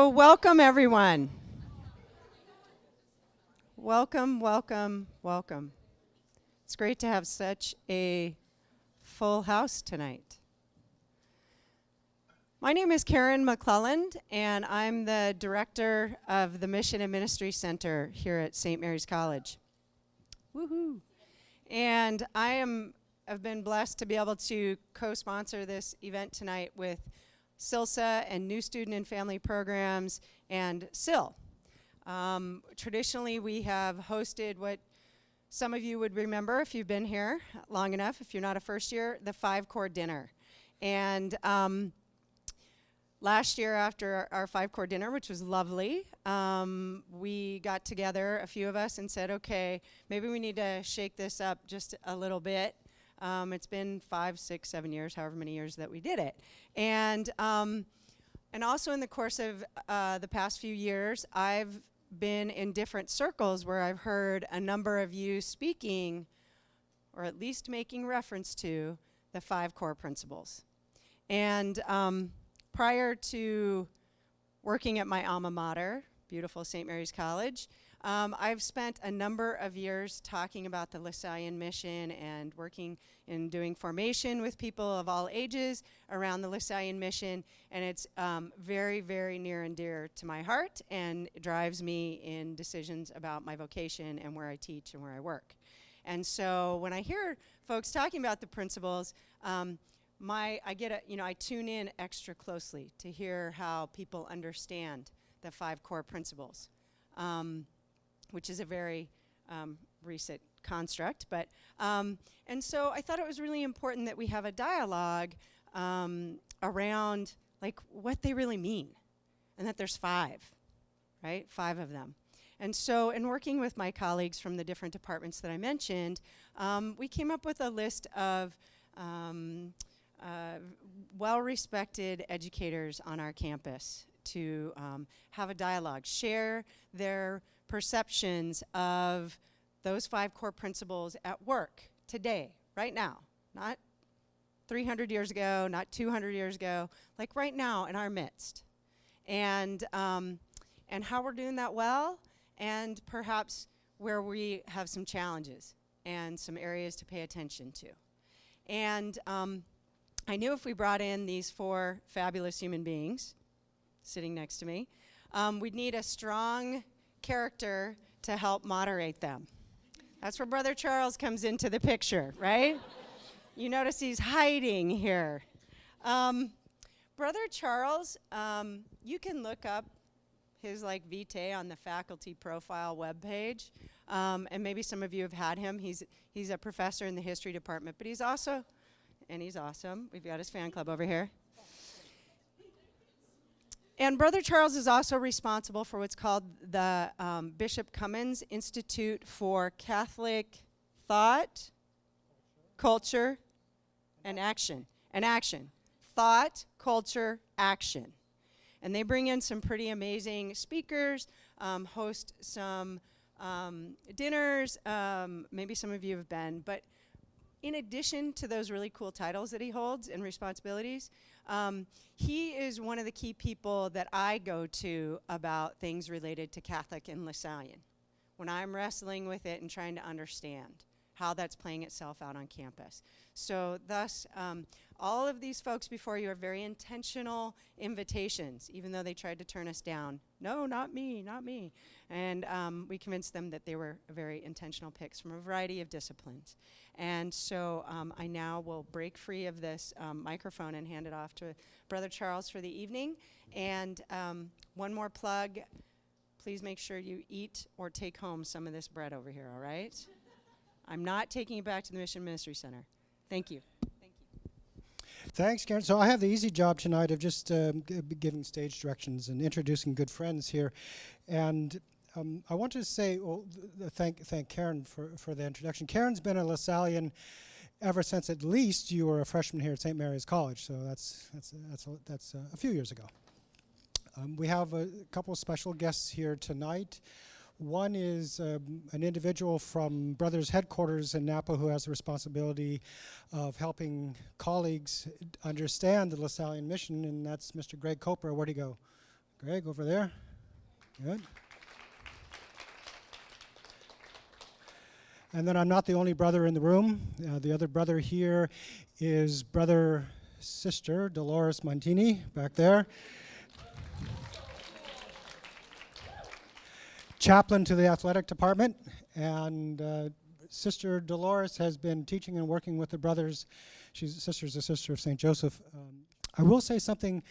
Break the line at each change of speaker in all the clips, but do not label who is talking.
So welcome, everyone. Welcome, welcome, welcome. It's great to have such a full house tonight. My name is Karen McClelland, and I'm the director of the Mission and Ministry Center here at St. Mary's College. Woohoo! And I've been blessed to be able to co-sponsor this event tonight with SILSA and New Student and Family Programs and SIL. Traditionally, we have hosted what some of you would remember if you've been here long enough, if you're not a first year, the 5-Core Dinner. And last year after our 5-Core Dinner, which was lovely, we got together, a few of us, and said, okay, maybe we need to shake this up just a little bit. It's been 5, 6, 7 years, however many years that we did it. And also in the course of the past few years, I've been in different circles where I've heard a number of you speaking, or at least making reference to, the 5 core principles. And prior to working at my alma mater, beautiful St. Mary's College, I've spent a number of years talking about the Lasallian mission and working in doing formation with people of all ages around the Lasallian mission, and it's very, very near and dear to my heart, and it drives me in decisions about my vocation and where I teach and where I work. And so when I hear folks talking about the principles, I tune in extra closely to hear how people understand the 5 core principles. Which is a very recent construct, but and so I thought it was really important that we have a dialogue around like what they really mean, and that there's 5, right? 5 of them. And so in working with my colleagues from the different departments that I mentioned, we came up with a list of well-respected educators on our campus to have a dialogue, share their perceptions of those 5 core principles at work today, right now, not 300 years ago, not 200 years ago, like right now in our midst. And how we're doing that well, and perhaps where we have some challenges and some areas to pay attention to. And I knew if we brought in these 4 fabulous human beings sitting next to me, we'd need a strong character to help moderate them. That's where Brother Charles comes into the picture, right? You notice he's hiding here. Brother Charles, you can look up his vitae on the faculty profile webpage, and maybe some of you have had him. He's a professor in the history department, but he's also, and he's awesome. We've got his fan club over here. And Brother Charles is also responsible for what's called the Bishop Cummins Institute for Catholic Thought, Culture, and Action. Thought, culture, action. And they bring in some pretty amazing speakers, host some dinners. Maybe some of you have been. But in addition to those really cool titles that he holds and responsibilities, he is one of the key people that I go to about things related to Catholic and Lasallian when I'm wrestling with it and trying to understand how that's playing itself out on campus. So thus, all of these folks before you are very intentional invitations, even though they tried to turn us down. No, not me, not me. And we convinced them that they were very intentional picks from a variety of disciplines. And so I now will break free of this microphone and hand it off to Brother Charles for the evening. And one more plug, please make sure you eat or take home some of this bread over here, all right? I'm not taking it back to the Mission Ministry Center. Thank you.
Thanks, Karen. So I have the easy job tonight of just giving stage directions and introducing good friends here. And I want to say, thank Karen for the introduction. Karen's been a Lasallian ever since at least you were a freshman here at St. Mary's College. So that's a few years ago. We have a couple of special guests here tonight. One is an individual from Brothers Headquarters in Napa who has the responsibility of helping colleagues understand the Lasallian mission, and that's Mr. Greg Coper. Where'd he go? Greg, over there. Good. And then I'm not the only brother in the room. The other brother here is sister Dolores Montini, back there. Chaplain to the athletic department. And Sister Dolores has been teaching and working with the brothers. Sister's a sister of St. Joseph. I will say something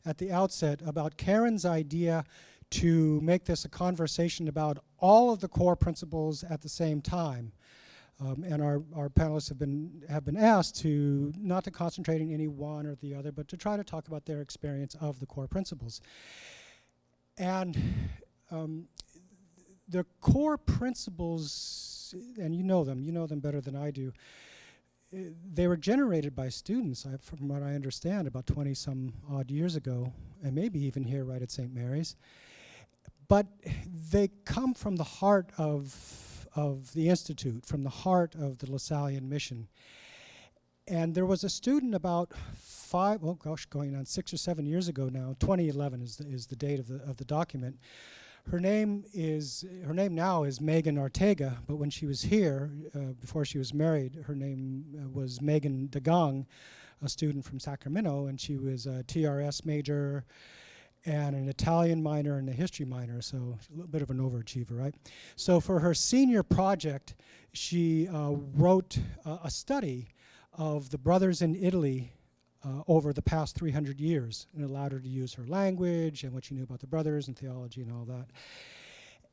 at the outset about Karen's idea to make this a conversation about all of the core principles at the same time. And our panelists have been asked to not to concentrate on any one or the other, but to try to talk about their experience of the core principles. And the core principles, and you know them better than I do, they were generated by students, from what I understand, about 20-some odd years ago, and maybe even here right at St. Mary's. But they come from the heart of the Institute, from the heart of the Lasallian mission. And there was a student about going on 6 or 7 years ago now, 2011 is the date of the document. Her name now is Megan Ortega, but when she was here, before she was married, her name was Megan DeGong, a student from Sacramento, and she was a TRS major and an Italian minor and a history minor, so a little bit of an overachiever, right? So for her senior project, she wrote a study of the brothers in Italy over the past 300 years, and allowed her to use her language and what she knew about the brothers and theology and all that.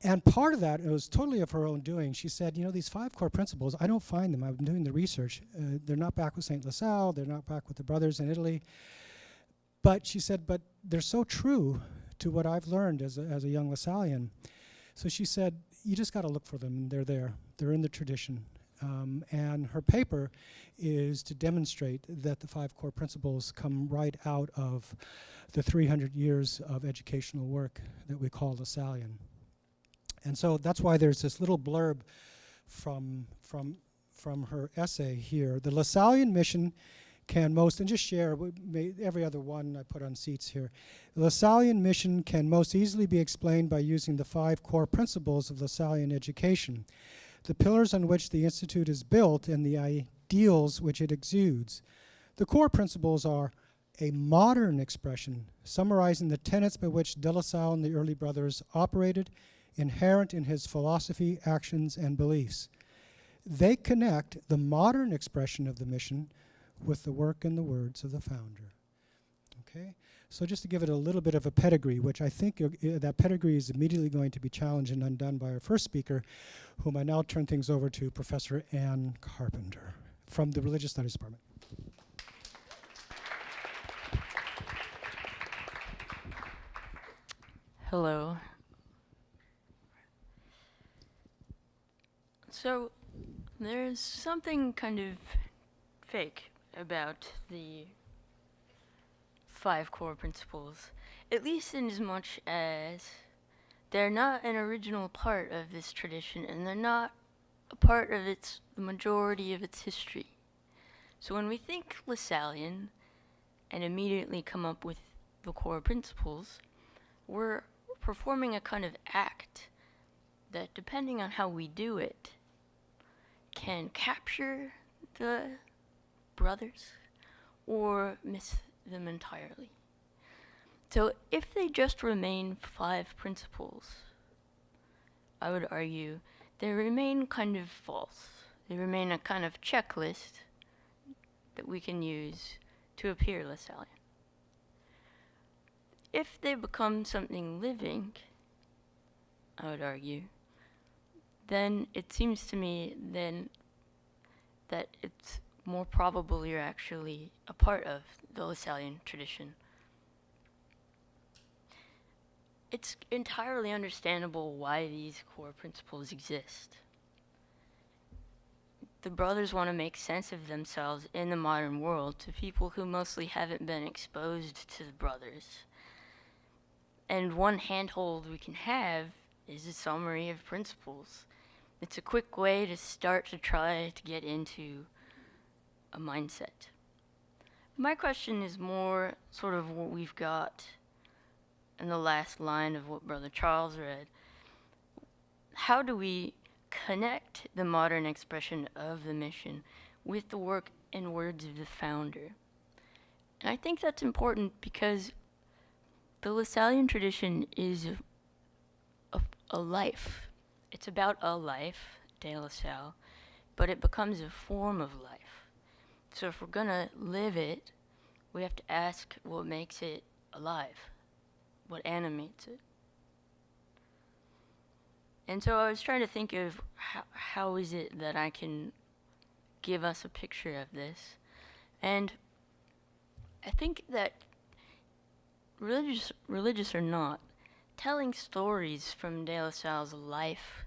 And part of that, it was totally of her own doing. She said, these 5 core principles, I don't find them. I've been doing the research. They're not back with St. LaSalle. They're not back with the brothers in Italy. But she said, but they're so true to what I've learned as a young Lasallian. So she said, you just got to look for them, and they're there. They're in the tradition. And her paper is to demonstrate that the 5 core principles come right out of the 300 years of educational work that we call Lasallian. And so that's why there's this little blurb from her essay here. The Lasallian mission can most, and just share, every other one I put on seats here. The Lasallian mission can most easily be explained by using the 5 core principles of Lasallian education, the pillars on which the Institute is built and the ideals which it exudes. The core principles are a modern expression summarizing the tenets by which De La Salle and the early brothers operated, inherent in his philosophy, actions, and beliefs. They connect the modern expression of the mission with the work and the words of the founder. Okay? So just to give it a little bit of a pedigree, which I think that pedigree is immediately going to be challenged and undone by our first speaker, whom I now turn things over to Professor Ann Carpenter from the Religious Studies Department.
Hello. So, there's something kind of fake about the 5 core principles, at least in as much as they're not an original part of this tradition, and they're not a part of the majority of its history. So when we think Lasallian and immediately come up with the core principles, we're performing a kind of act that, depending on how we do it, can capture the brothers or miss them entirely. So if they just remain 5 principles, I would argue they remain kind of false. They remain a kind of checklist that we can use to appear Lasallian. If they become something living, I would argue, then it seems to me then that it's more probable you're actually a part of the Lasallian tradition. It's entirely understandable why these core principles exist. The brothers want to make sense of themselves in the modern world to people who mostly haven't been exposed to the brothers. And one handhold we can have is a summary of principles. It's a quick way to start to try to get into a mindset. My question is more sort of what we've got and the last line of what Brother Charles read, how do we connect the modern expression of the mission with the work and words of the founder? And I think that's important because the Lasallian tradition is a life. It's about a life, De La Salle, but it becomes a form of life. So if we're gonna live it, we have to ask what makes it alive, what animates it. And so I was trying to think of how is it that I can give us a picture of this. And I think that religious or not, telling stories from De La Salle's life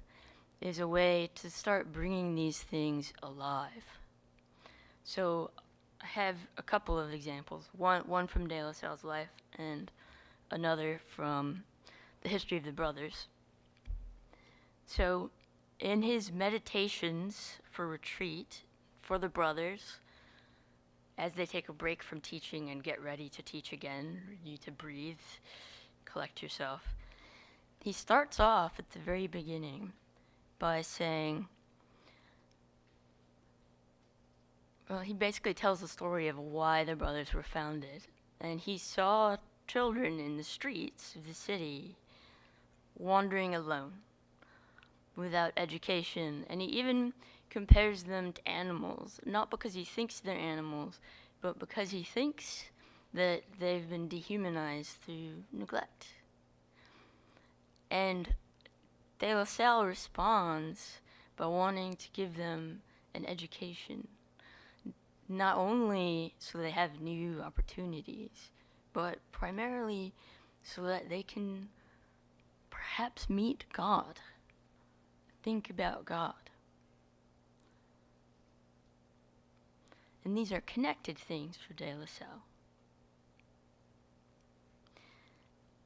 is a way to start bringing these things alive. So I have a couple of examples, one from De La Salle's life and another from the history of the brothers. So in his meditations for retreat for the brothers, as they take a break from teaching and get ready to teach again, you need to breathe, collect yourself, he starts off at the very beginning by saying, well, he basically tells the story of why the brothers were founded. And he saw children in the streets of the city wandering alone, without education. And he even compares them to animals, not because he thinks they're animals, but because he thinks that they've been dehumanized through neglect. And De La Salle responds by wanting to give them an education, not only so they have new opportunities, but primarily so that they can perhaps meet God, think about God. And these are connected things for De La Salle.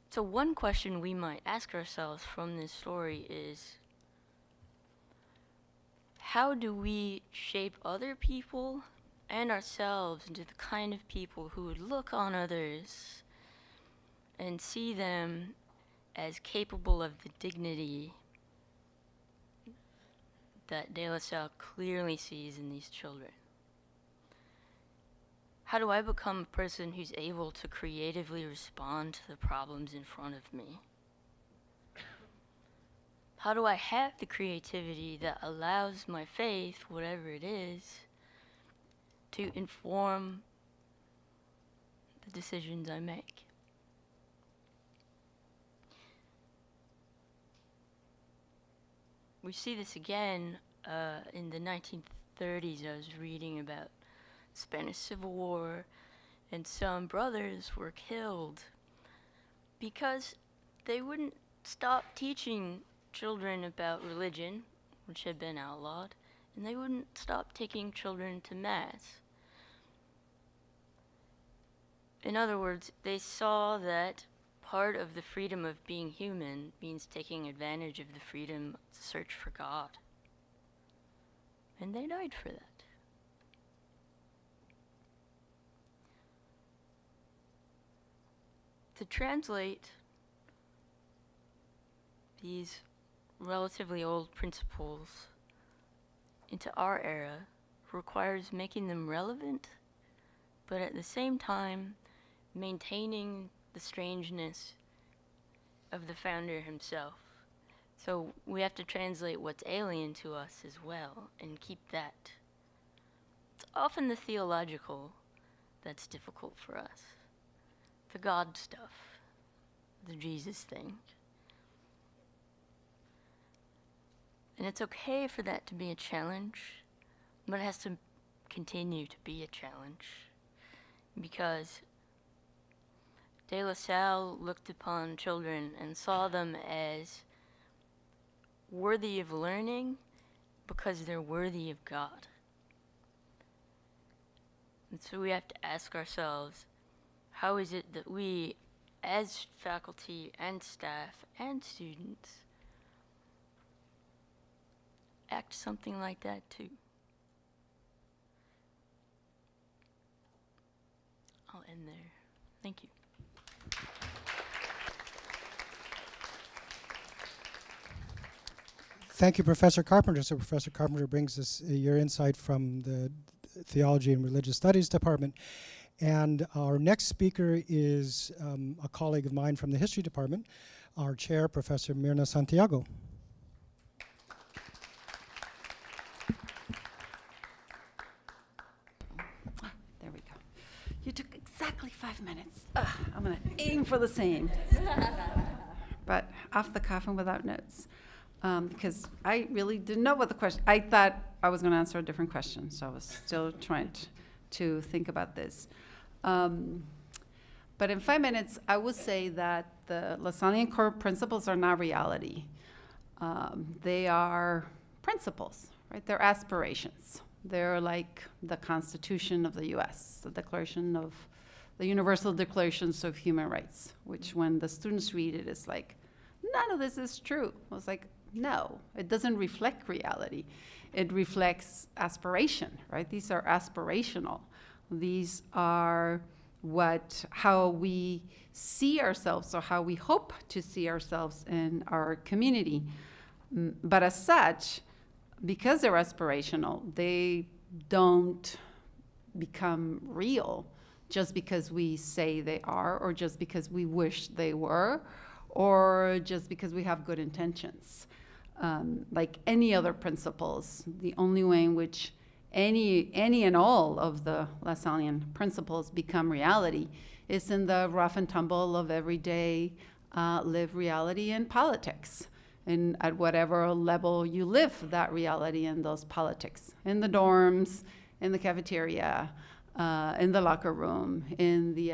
So one question we might ask ourselves from this story is, how do we shape other people and ourselves into the kind of people who would look on others and see them as capable of the dignity that De La Salle clearly sees in these children? How do I become a person who's able to creatively respond to the problems in front of me? How do I have the creativity that allows my faith, whatever it is, to inform the decisions I make? We see this again in the 1930s. I was reading about Spanish Civil War, and some brothers were killed because they wouldn't stop teaching children about religion, which had been outlawed, and they wouldn't stop taking children to Mass. In other words, they saw that part of the freedom of being human means taking advantage of the freedom to search for God. And they died for that. To translate these relatively old principles into our era requires making them relevant, but at the same time maintaining the strangeness of the founder himself. So we have to translate what's alien to us as well and keep that. It's often the theological that's difficult for us. The God stuff, the Jesus thing. And it's okay for that to be a challenge, but it has to continue to be a challenge, because De La Salle looked upon children and saw them as worthy of learning because they're worthy of God. And so we have to ask ourselves, how is it that we, as faculty and staff and students, act something like that too? I'll end there. Thank you.
Thank you, Professor Carpenter. So Professor Carpenter brings us your insight from the Theology and Religious Studies Department. And our next speaker is a colleague of mine from the History Department, our chair, Professor Myrna Santiago.
There we go. You took exactly 5 minutes. I'm going to aim for the same. But off the cuff and without notes. Because I really didn't know what the question, I thought I was going to answer a different question, so I was still trying to think about this. But in 5 minutes, I would say that the Lasallian core principles are not reality. They are principles, right? They're aspirations. They're like the Constitution of the U.S., the Universal Declarations of Human Rights, which when the students read it, it's like, none of this is true. I was like, no, it doesn't reflect reality. It reflects aspiration, right? These are aspirational. These are how we see ourselves or how we hope to see ourselves in our community. But as such, because they're aspirational, they don't become real just because we say they are, or just because we wish they were, or just because we have good intentions. Like any other principles, the only way in which any and all of the Lasallian principles become reality is in the rough and tumble of everyday lived reality in politics, and at whatever level you live that reality in those politics, in the dorms, in the cafeteria, in the locker room, in the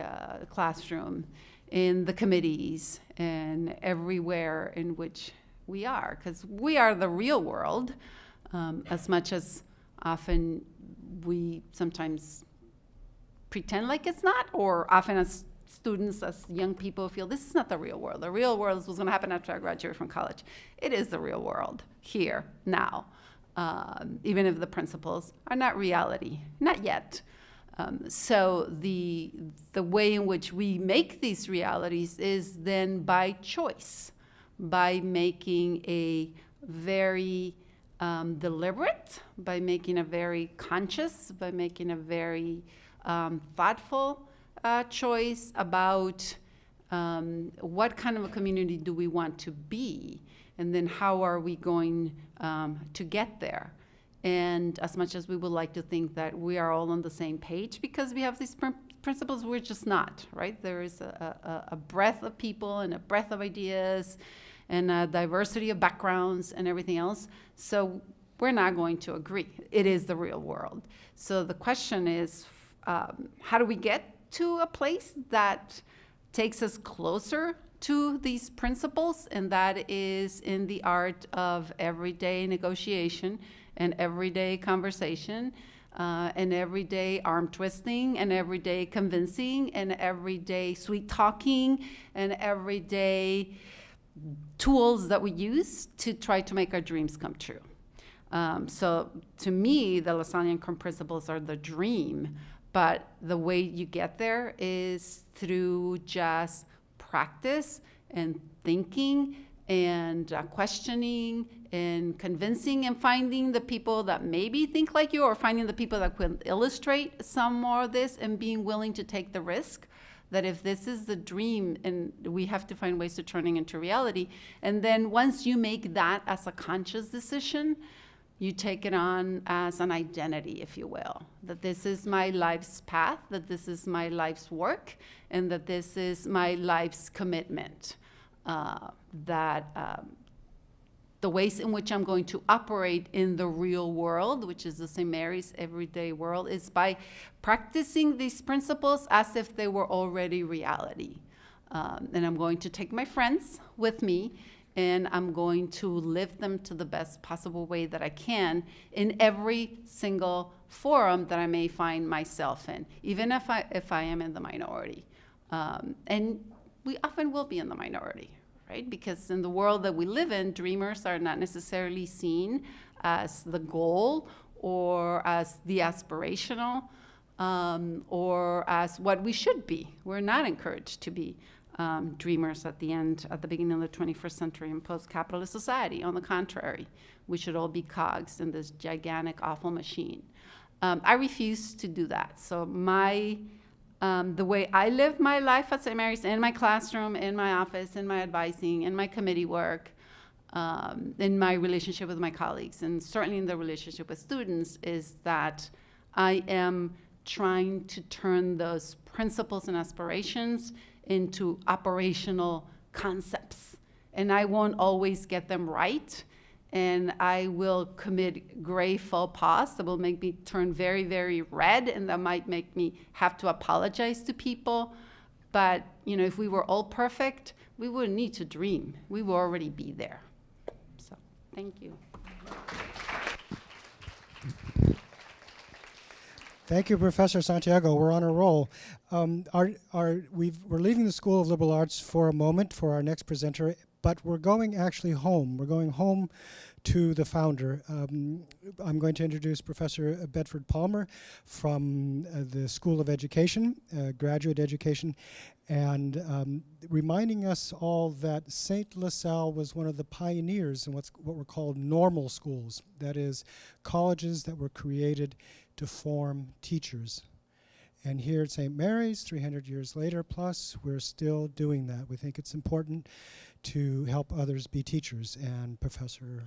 classroom, in the committees, and everywhere in which we are, because we are the real world, as much as often we sometimes pretend like it's not, or often as students, as young people feel this is not the real world. The real world is what's going to happen after I graduate from college. It is the real world, here, now, even if the principles are not reality, not yet. So the way in which we make these realities is then by choice, by making a very deliberate, by making a very conscious, by making a very thoughtful choice about what kind of a community do we want to be, and then how are we going to get there. And as much as we would like to think that we are all on the same page because we have these principles, we're just not, right? There is a breadth of people and a breadth of ideas and a diversity of backgrounds and everything else. So we're not going to agree. It is the real world. So the question is, how do we get to a place that takes us closer to these principles? And that is in the art of everyday negotiation and everyday conversation, and everyday arm twisting, and everyday convincing, and everyday sweet talking, and everyday tools that we use to try to make our dreams come true. So to me, the Lasallian core principles are the dream, but the way you get there is through just practice and thinking and questioning and convincing and finding the people that maybe think like you, or finding the people that could illustrate some more of this, and being willing to take the risk that if this is the dream, and we have to find ways to turning into reality. And then once you make that as a conscious decision, you take it on as an identity, if you will, that this is my life's path, that this is my life's work, and that this is my life's commitment. The ways in which I'm going to operate in the real world, which is the St. Mary's everyday world, is by practicing these principles as if they were already reality. And I'm going to take my friends with me, and I'm going to live them to the best possible way that I can in every single forum that I may find myself in, even if I am in the minority. And we often will be in the minority, right? Because in the world that we live in, dreamers are not necessarily seen as the goal or as the aspirational or as what we should be. We're not encouraged to be dreamers at the beginning of the 21st century in post-capitalist society. On the contrary, we should all be cogs in this gigantic, awful machine. I refuse to do that. So the way I live my life at St. Mary's, in my classroom, in my office, in my advising, in my committee work, in my relationship with my colleagues, and certainly in the relationship with students, is that I am trying to turn those principles and aspirations into operational concepts. And I won't always get them right. And I will commit grave faux pas that will make me turn very, very red, and that might make me have to apologize to people. But, you know, if we were all perfect, we wouldn't need to dream. We would already be there. So, thank you.
Thank you, Professor Santiago. We're on a roll. We're leaving the School of Liberal Arts for a moment for our next presenter, but we're going actually home. We're going home to the founder. I'm going to introduce Professor Bedford Palmer from the School of Education, graduate education, and reminding us all that St. LaSalle was one of the pioneers in what were called normal schools, that is, colleges that were created to form teachers. And here at St. Mary's, 300 years later plus, we're still doing that. We think it's important to help others be teachers, and Professor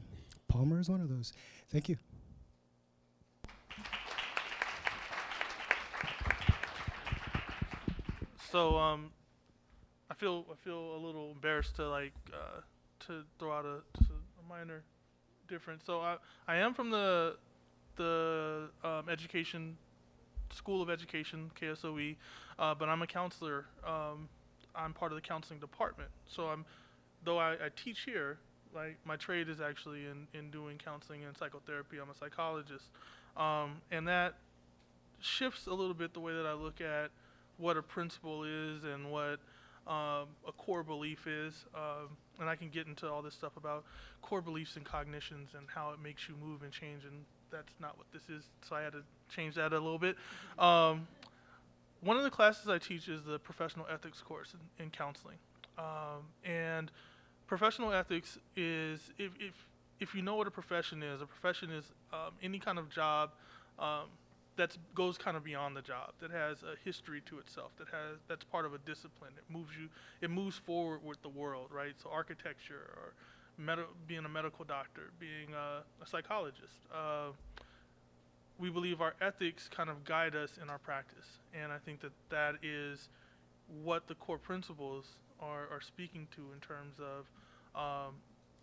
Palmer is one of those. Thank you.
So I feel a little embarrassed to to throw out just a minor difference. So I am from the education School of Education, KSOE, but I'm a counselor. I'm part of the counseling department. So though I teach here, like my trade is actually in doing counseling and psychotherapy. I'm a psychologist, and that shifts a little bit the way that I look at what a principle is and what a core belief is. And I can get into all this stuff about core beliefs and cognitions and how it makes you move and change, and that's not what this is, so I had to change that a little bit. One of the classes I teach is the professional ethics course in counseling. And professional ethics is, if you know what a profession is any kind of job that goes kind of beyond the job, that has a history to itself, that's part of a discipline. It moves forward with the world, right? So architecture, or being a medical doctor, being a psychologist. We believe our ethics kind of guide us in our practice, and I think that is what the core principles are speaking to in terms of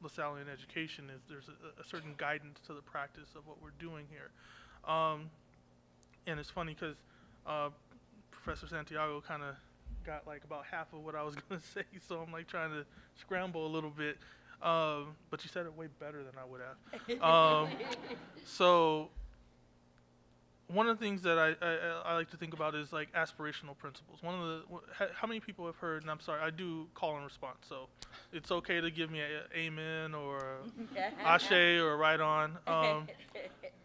Lasallian education. Is there's a certain guidance to the practice of what we're doing here. And it's funny because Professor Santiago kind of got like about half of what I was going to say, so I'm like trying to scramble a little bit. But you said it way better than I would have. So one of the things that I like to think about is like aspirational principles. How many people have heard, and I'm sorry, I do call and response, so it's okay to give me a amen or a ashe or a right on.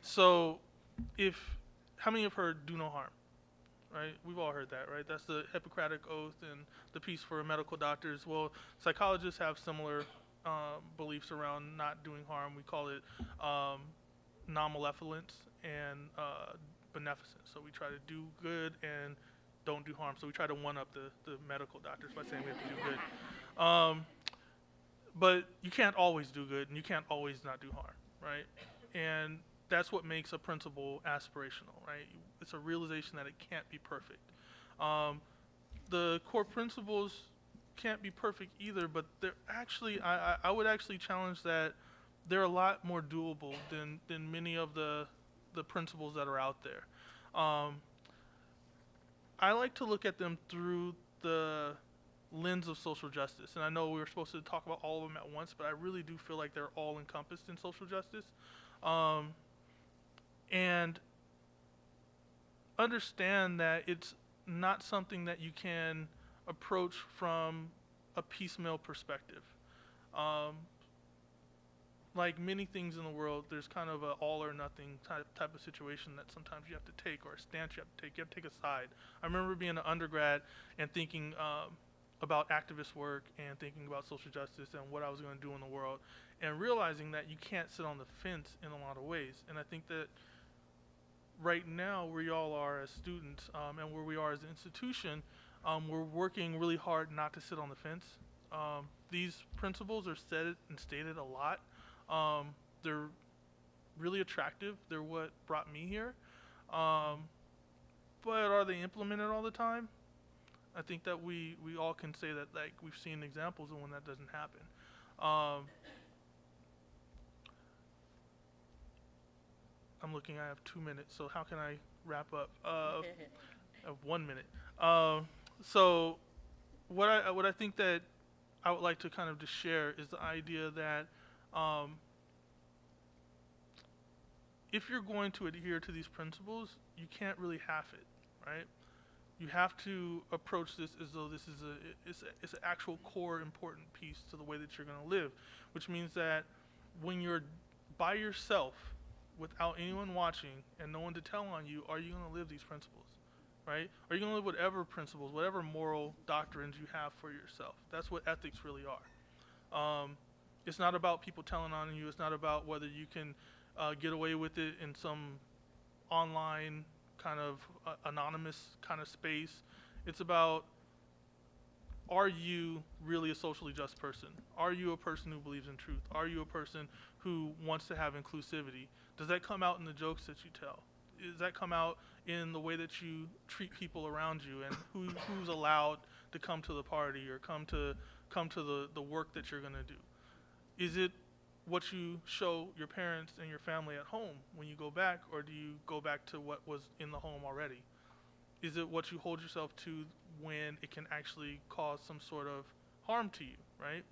So how many have heard do no harm? Right? We've all heard that, right? That's the Hippocratic Oath and the piece for medical doctors. Well, psychologists have similar beliefs around not doing harm. We call it non-malevolence and beneficence. So we try to do good and don't do harm. So we try to one-up the medical doctors by saying we have to do good. But you can't always do good, and you can't always not do harm, right? And that's what makes a principle aspirational, right? It's a realization that it can't be perfect. The core principles can't be perfect either, but they're actually, I would actually challenge that they're a lot more doable than many of the principles that are out there. I like to look at them through the lens of social justice, and I know we were supposed to talk about all of them at once, but I really do feel like they're all encompassed in social justice. And understand that it's not something that you can approach from a piecemeal perspective. Like many things in the world, there's kind of an all or nothing type of situation that sometimes you have to take, or a stance you have to take. You have to take a side. I remember being an undergrad and thinking, about activist work and thinking about social justice and what I was going to do in the world, and realizing that you can't sit on the fence in a lot of ways. And I think that right now, where y'all are as students and where we are as an institution, we're working really hard not to sit on the fence. These principles are said and stated a lot. They're really attractive. They're what brought me here. But are they implemented all the time? I think that we all can say that, like, we've seen examples of when that doesn't happen. I'm looking, I have 2 minutes, so how can I wrap up? I have 1 minute. So what I think that I would like to kind of just share is the idea that if you're going to adhere to these principles, you can't really half it, right? You have to approach this as though this is it's an actual core important piece to the way that you're going to live, which means that when you're by yourself without anyone watching and no one to tell on you, are you going to live these principles, right? Are you going to live whatever principles, whatever moral doctrines you have for yourself? That's what ethics really are. It's not about people telling on you. It's not about whether you can get away with it in some online kind of anonymous kind of space. It's about, are you really a socially just person? Are you a person who believes in truth? Are you a person who wants to have inclusivity? Does that come out in the jokes that you tell? Does that come out in the way that you treat people around you and who's allowed to come to the party or come to the work that you're going to do? Is it what you show your parents and your family at home when you go back, or do you go back to what was in the home already? Is it what you hold yourself to when it can actually cause some sort of harm to you, right?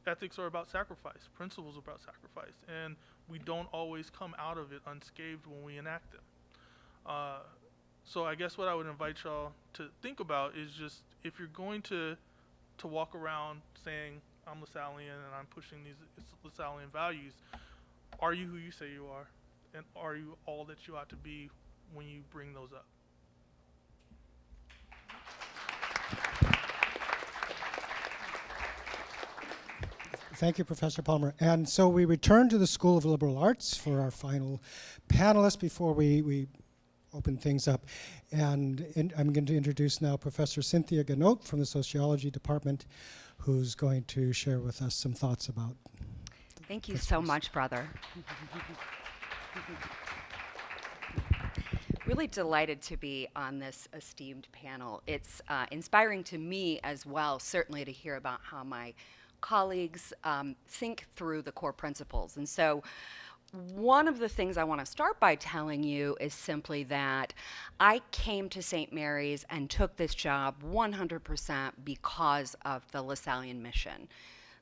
Ethics are about sacrifice. Principles are about sacrifice. And we don't always come out of it unscathed when we enact them. So I guess what I would invite y'all to think about is just, if you're going to walk around saying, I'm Lasallian and I'm pushing these Lasallian values, are you who you say you are? And are you all that you ought to be when you bring those up?
Thank you, Professor Palmer. And so we return to the School of Liberal Arts for our final panelist before we open things up. And I'm going to introduce now Professor Cynthia Ganote from the Sociology Department, who's going to share with us some thoughts about.
Thank you so much, brother. Really delighted to be on this esteemed panel. It's inspiring to me as well, certainly to hear about how my colleagues think through the core principles. And so one of the things I want to start by telling you is simply that I came to St. Mary's and took this job 100% because of the Lasallian mission.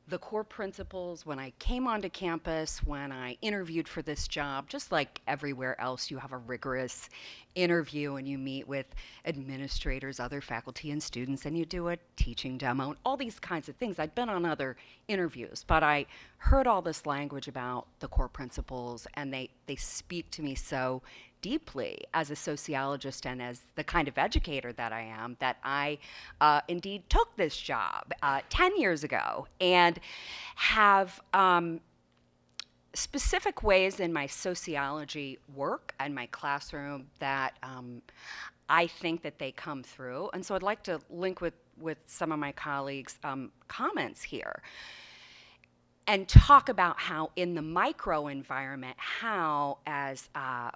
The core principles, when I came onto campus, when I interviewed for this job, just like everywhere else, you have a rigorous interview and you meet with administrators, other faculty and students, and you do a teaching demo and all these kinds of things. I'd been on other interviews, but I heard all this language about the core principles, and they speak to me so deeply as a sociologist and as the kind of educator that I am, that I indeed took this job 10 years ago and have specific ways in my sociology work and my classroom that I think that they come through. And so I'd like to link with some of my colleagues' comments here and talk about how in the micro environment, how, as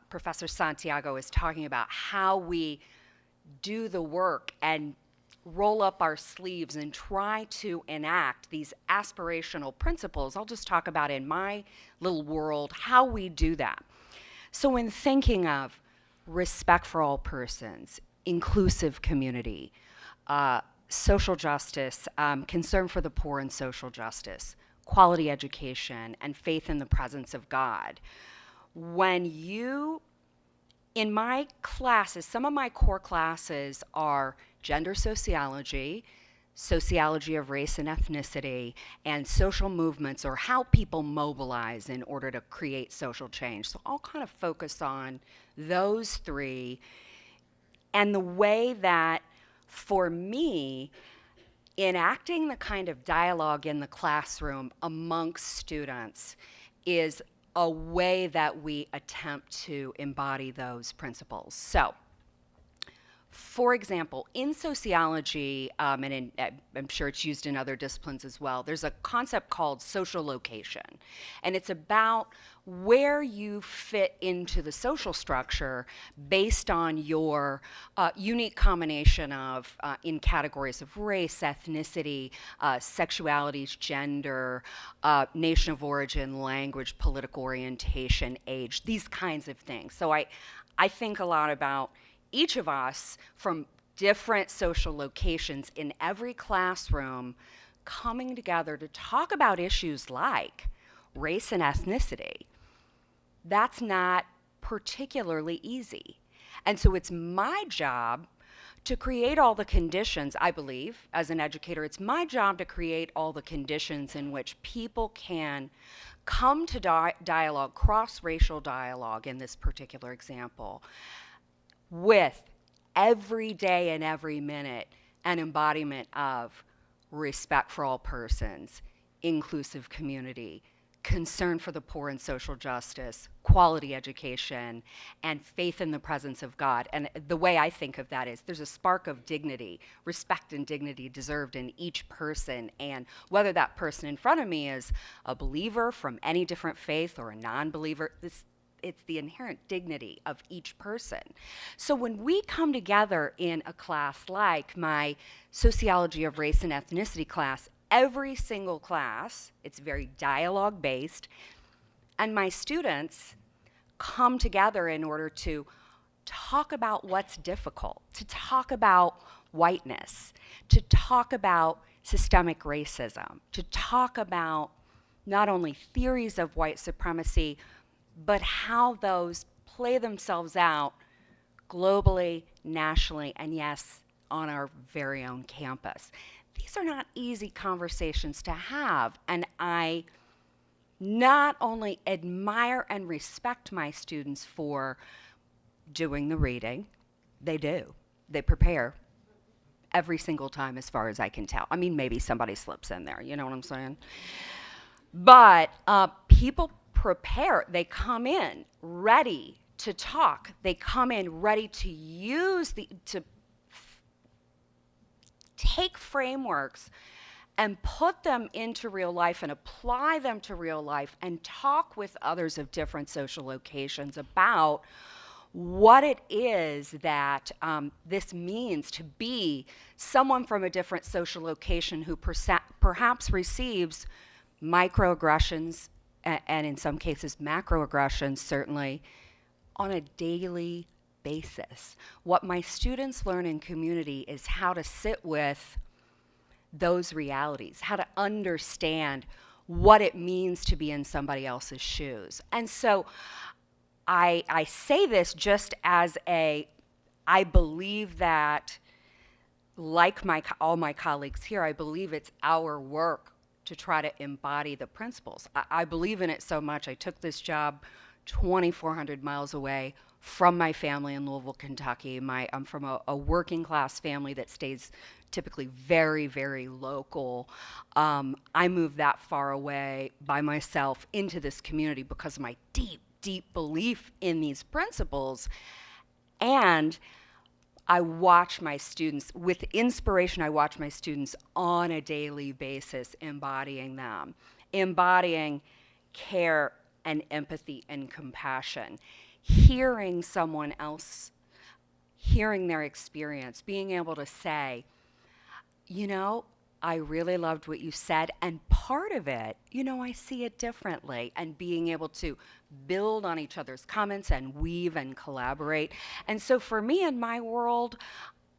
Professor Santiago is talking about, how we do the work and roll up our sleeves and try to enact these aspirational principles. I'll just talk about in my little world how we do that. So in thinking of respect for all persons, inclusive community, social justice, concern for the poor and social justice, quality education, and faith in the presence of God. When you, in my classes, some of my core classes are gender sociology, sociology of race and ethnicity, and social movements, or how people mobilize in order to create social change. So I'll kind of focus on those three and the way that for me, enacting the kind of dialogue in the classroom amongst students is a way that we attempt to embody those principles. So, for example, in sociology, I'm sure it's used in other disciplines as well, there's a concept called social location. And it's about where you fit into the social structure based on your unique combination of, in categories of race, ethnicity, sexualities, gender, nation of origin, language, political orientation, age, these kinds of things. So I think a lot about each of us from different social locations in every classroom coming together to talk about issues like race and ethnicity. That's not particularly easy. And so it's my job to create all the conditions, I believe, as an educator, it's my job to create all the conditions in which people can come to dialogue, cross-racial dialogue in this particular example, with every day and every minute an embodiment of respect for all persons, inclusive community, concern for the poor and social justice, quality education, and faith in the presence of God. And the way I think of that is there's a spark of dignity, respect and dignity deserved in each person. And whether that person in front of me is a believer from any different faith or a non-believer, it's the inherent dignity of each person. So when we come together in a class like my Sociology of Race and Ethnicity class, every single class, it's very dialogue based, and my students come together in order to talk about what's difficult, to talk about whiteness, to talk about systemic racism, to talk about not only theories of white supremacy, but how those play themselves out globally, nationally, and yes, on our very own campus. These are not easy conversations to have, and I not only admire and respect my students for doing the reading, they do. They prepare every single time as far as I can tell. I mean, maybe somebody slips in there, you know what I'm saying? But people prepare. They come in ready to talk. They come in ready to to take frameworks and put them into real life and apply them to real life and talk with others of different social locations about what it is that this means to be someone from a different social location who perhaps receives microaggressions and in some cases macroaggressions certainly on a daily basis. What my students learn in community is how to sit with those realities, how to understand what it means to be in somebody else's shoes. And so I say this just as I believe that, like all my colleagues here, I believe it's our work to try to embody the principles. I believe in it so much. I took this job 2,400 miles away from my family in Louisville, Kentucky. I'm from a working class family that stays typically very, very local. I moved that far away by myself into this community because of my deep, deep belief in these principles. And I watch my students, with inspiration, I watch my students on a daily basis embodying them, embodying care and empathy and compassion, hearing someone else, hearing their experience, being able to say, you know, I really loved what you said, and part of it, you know, I see it differently, and being able to build on each other's comments and weave and collaborate. And so for me in my world,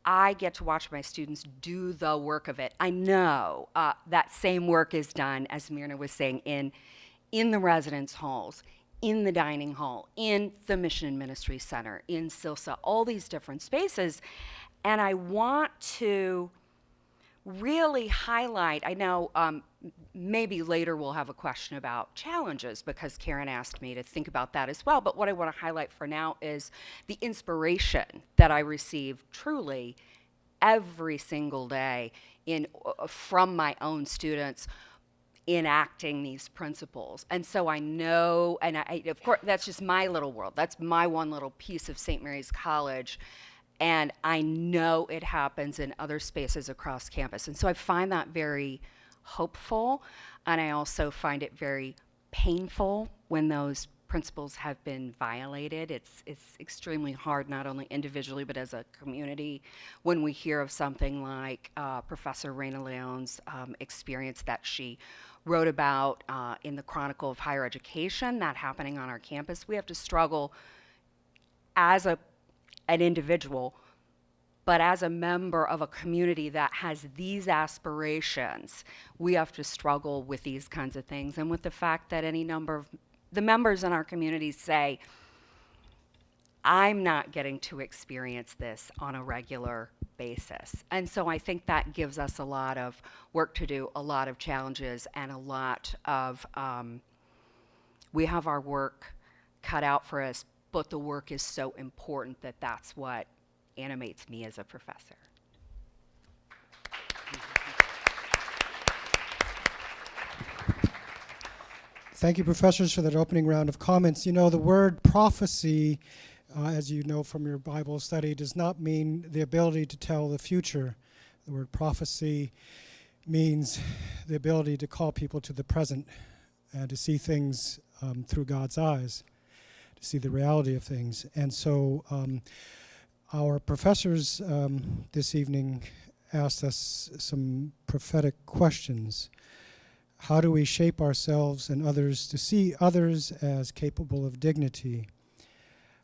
I get to watch my students do the work of it. I know that same work is done, as Myrna was saying, in the residence halls, in the dining hall, in the Mission and Ministry Center, in SILSA, all these different spaces. And I want to really highlight, I know maybe later we'll have a question about challenges because Karen asked me to think about that as well, but what I want to highlight for now is the inspiration that I receive truly every single day from my own students enacting these principles. And so I know, and of course, that's just my little world. That's my one little piece of St. Mary's College. And I know it happens in other spaces across campus. And so I find that very hopeful. And I also find it very painful when those principles have been violated. It's extremely hard, not only individually, but as a community, when we hear of something like Professor Reina Leon's experience that she wrote about in the Chronicle of Higher Education, that happening on our campus. We have to struggle as an individual, but as a member of a community that has these aspirations, we have to struggle with these kinds of things, and with the fact that any number of the members in our community say, I'm not getting to experience this on a regular basis. And so I think that gives us a lot of work to do, a lot of challenges, and a lot of, we have our work cut out for us, but the work is so important that that's what animates me as a professor.
Thank you, professors, for that opening round of comments. You know, the word prophecy, as you know from your Bible study, does not mean the ability to tell the future. The word prophecy means the ability to call people to the present and to see things through God's eyes, to see the reality of things. And so our professors this evening asked us some prophetic questions. How do we shape ourselves and others to see others as capable of dignity?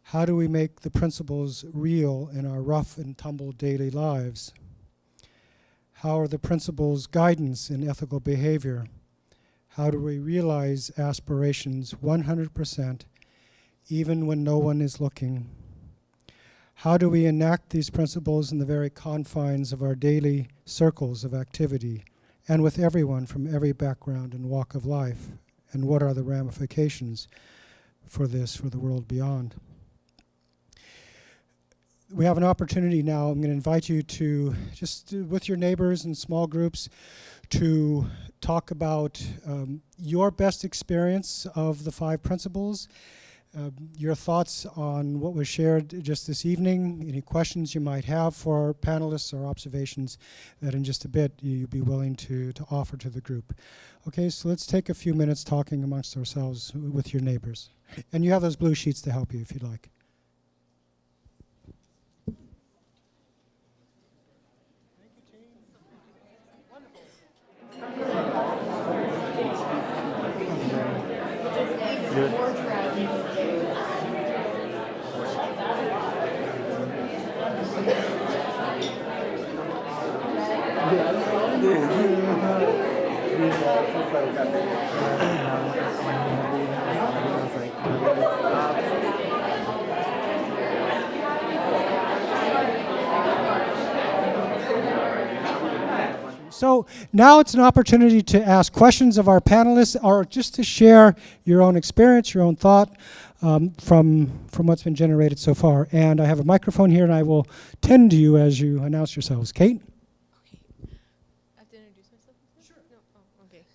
How do we make the principles real in our rough and tumble daily lives? How are the principles guidance in ethical behavior? How do we realize aspirations 100%, even when no one is looking? How do we enact these principles in the very confines of our daily circles of activity, and with everyone from every background and walk of life? And what are the ramifications for this, for the world beyond? We have an opportunity now. I'm going to invite you to, just with your neighbors and small groups, to talk about your best experience of the 5 principles, your thoughts on what was shared just this evening, any questions you might have for our panelists or observations that in just a bit you'd be willing to offer to the group. Okay, so let's take a few minutes talking amongst ourselves with your neighbors. And you have those blue sheets to help you if you'd like. So now it's an opportunity to ask questions of our panelists, or just to share your own experience, your own thought from what's been generated so far. And I have a microphone here, and I will tend to you as you announce yourselves. Kate?
Okay. I have to introduce myself? Sure. No. Oh, okay.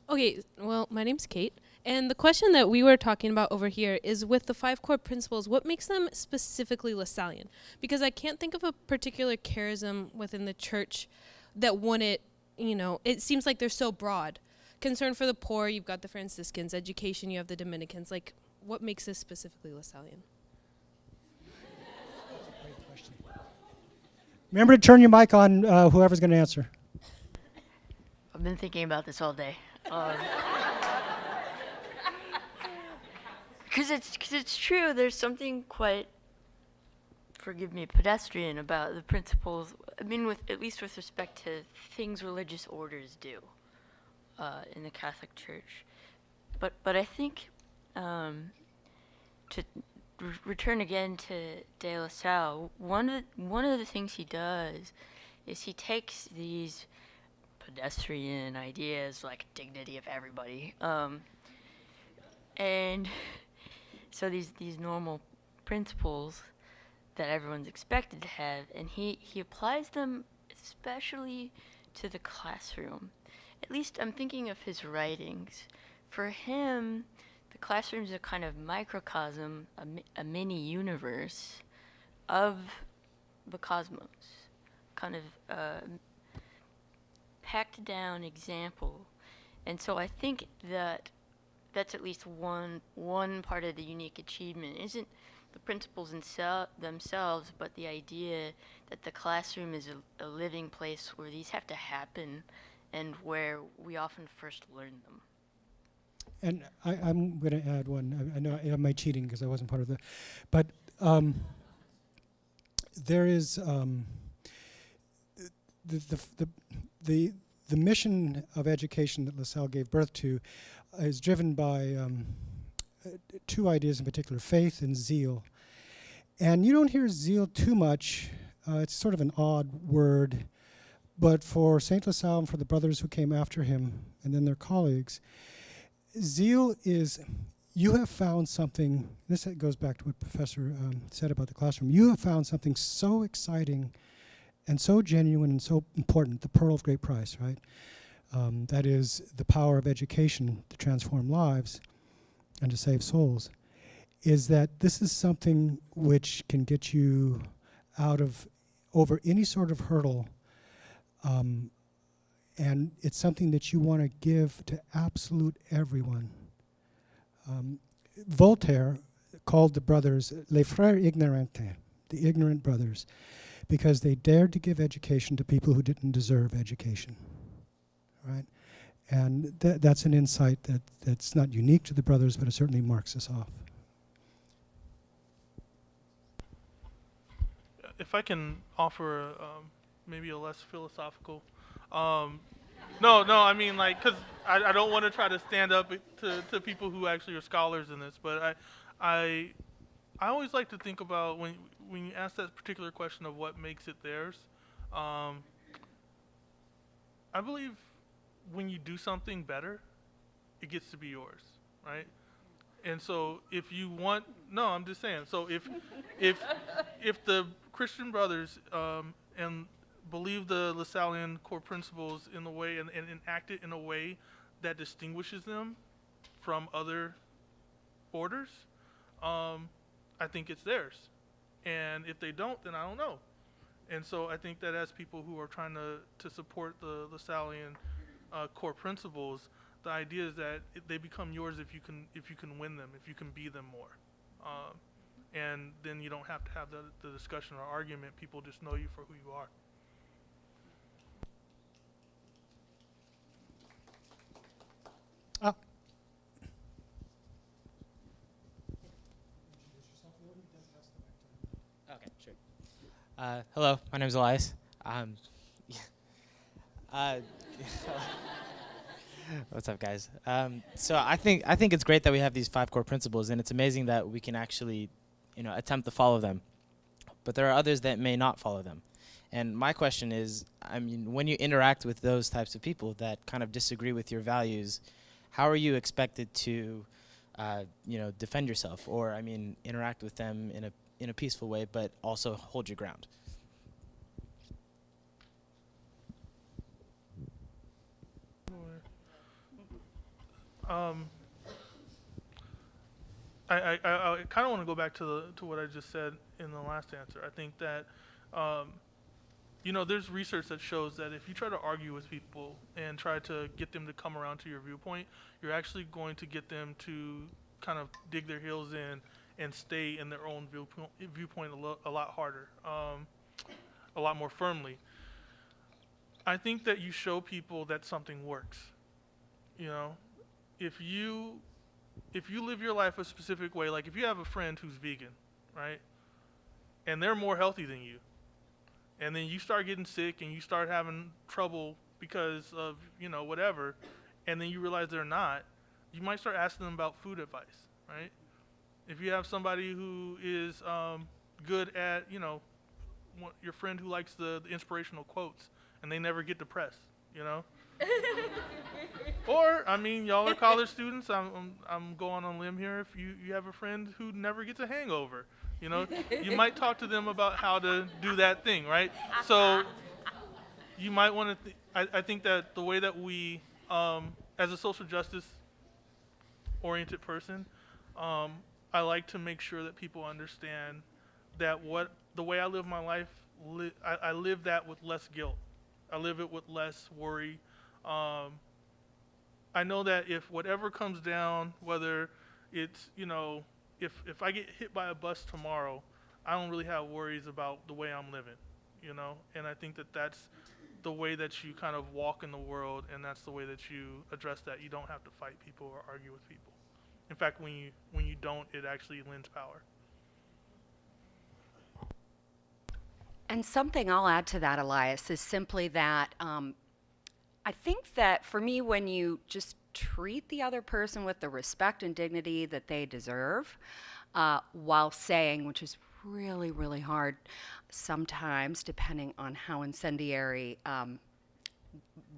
Okay, well, my name's Kate. And the question that we were talking about over here is, with the 5 core principles, what makes them specifically Lasallian? Because I can't think of a particular charism within the church that wouldn't, it seems like they're so broad. Concern for the poor, you've got the Franciscans. Education, you have the Dominicans. Like, what makes this specifically Lasallian?
Remember to turn your mic on, whoever's going to answer.
I've been thinking about this all day. Because it's true. There's something quite, forgive me, pedestrian about the principles. I mean, at least with respect to things religious orders do in the Catholic Church. But I think to return again to De La Salle, one of the things he does is he takes these pedestrian ideas like dignity of everybody, and so these normal principles that everyone's expected to have, and he applies them especially to the classroom. At least I'm thinking of his writings. For him, the classroom is a kind of microcosm, a mini universe of the cosmos, kind of packed down example. And so I think that that's at least one part of the unique achievement. Isn't the principles themselves, but the idea that the classroom is a living place where these have to happen and where we often first learn them.
And I'm going to add one. I know am I cheating because I wasn't part of the, but there is the mission of education that LaSalle gave birth to is driven by two ideas in particular: faith and zeal. And you don't hear zeal too much. It's sort of an odd word, but for Saint LaSalle and for the brothers who came after him and then their colleagues, zeal is, you have found something, this goes back to what Professor said about the classroom, you have found something so exciting and so genuine and so important, the pearl of great price, right? That is the power of education to transform lives and to save souls, is that this is something which can get you out of, over any sort of hurdle, and it's something that you want to give to absolute everyone. Voltaire called the brothers les frères ignorantes, the ignorant brothers, because they dared to give education to people who didn't deserve education, right? And that's an insight that's not unique to the brothers, but it certainly marks us off.
If I can offer maybe a less philosophical, no, I mean, like, because I don't want to try to stand up to people who actually are scholars in this, but I always like to think about when you ask that particular question of what makes it theirs. I believe when you do something better, it gets to be yours, right? And so if you want, no, I'm just saying. So if the Christian brothers and believe the Lasallian core principles in the way and enact it in a way that distinguishes them from other orders, I think it's theirs. And if they don't, then I don't know. And so I think that as people who are trying to support the Lasallian core principles, the idea is that they become yours if you can win them, if you can be them more. And then you don't have to have the discussion or argument. People just know you for who you are.
Okay, sure. Hello, my name is Elias. What's up, guys? So I think it's great that we have these 5 core principles, and it's amazing that we can actually, attempt to follow them. But there are others that may not follow them. And my question is, I mean, when you interact with those types of people that kind of disagree with your values, how are you expected to, defend yourself, or interact with them in a peaceful way, but also hold your ground?
I kind of want to go back to what I just said in the last answer. I think that there's research that shows that if you try to argue with people and try to get them to come around to your viewpoint, you're actually going to get them to kind of dig their heels in and stay in their own viewpoint a lot harder, a lot more firmly. I think that you show people that something works. If you live your life a specific way, like if you have a friend who's vegan, right, and they're more healthy than you, and then you start getting sick and you start having trouble because of, whatever, and then you realize they're not, you might start asking them about food advice, right? If you have somebody who is good at, your friend who likes the inspirational quotes and they never get depressed, Or, y'all are college students. I'm going on a limb here. If you have a friend who never gets a hangover, you might talk to them about how to do that thing, right? So you might want to. I think that the way that we, as a social justice oriented person, I like to make sure that people understand that the way I live my life, I live that with less guilt. I live it with less worry. I know that if whatever comes down, whether it's, if I get hit by a bus tomorrow, I don't really have worries about the way I'm living, and I think that that's the way that you kind of walk in the world, and that's the way that you address that. You don't have to fight people or argue with people. In fact, when you don't, it actually lends power.
And something I'll add to that, Elias, is simply that I think that for me, when you just treat the other person with the respect and dignity that they deserve, while saying, which is really, really hard sometimes, depending on how incendiary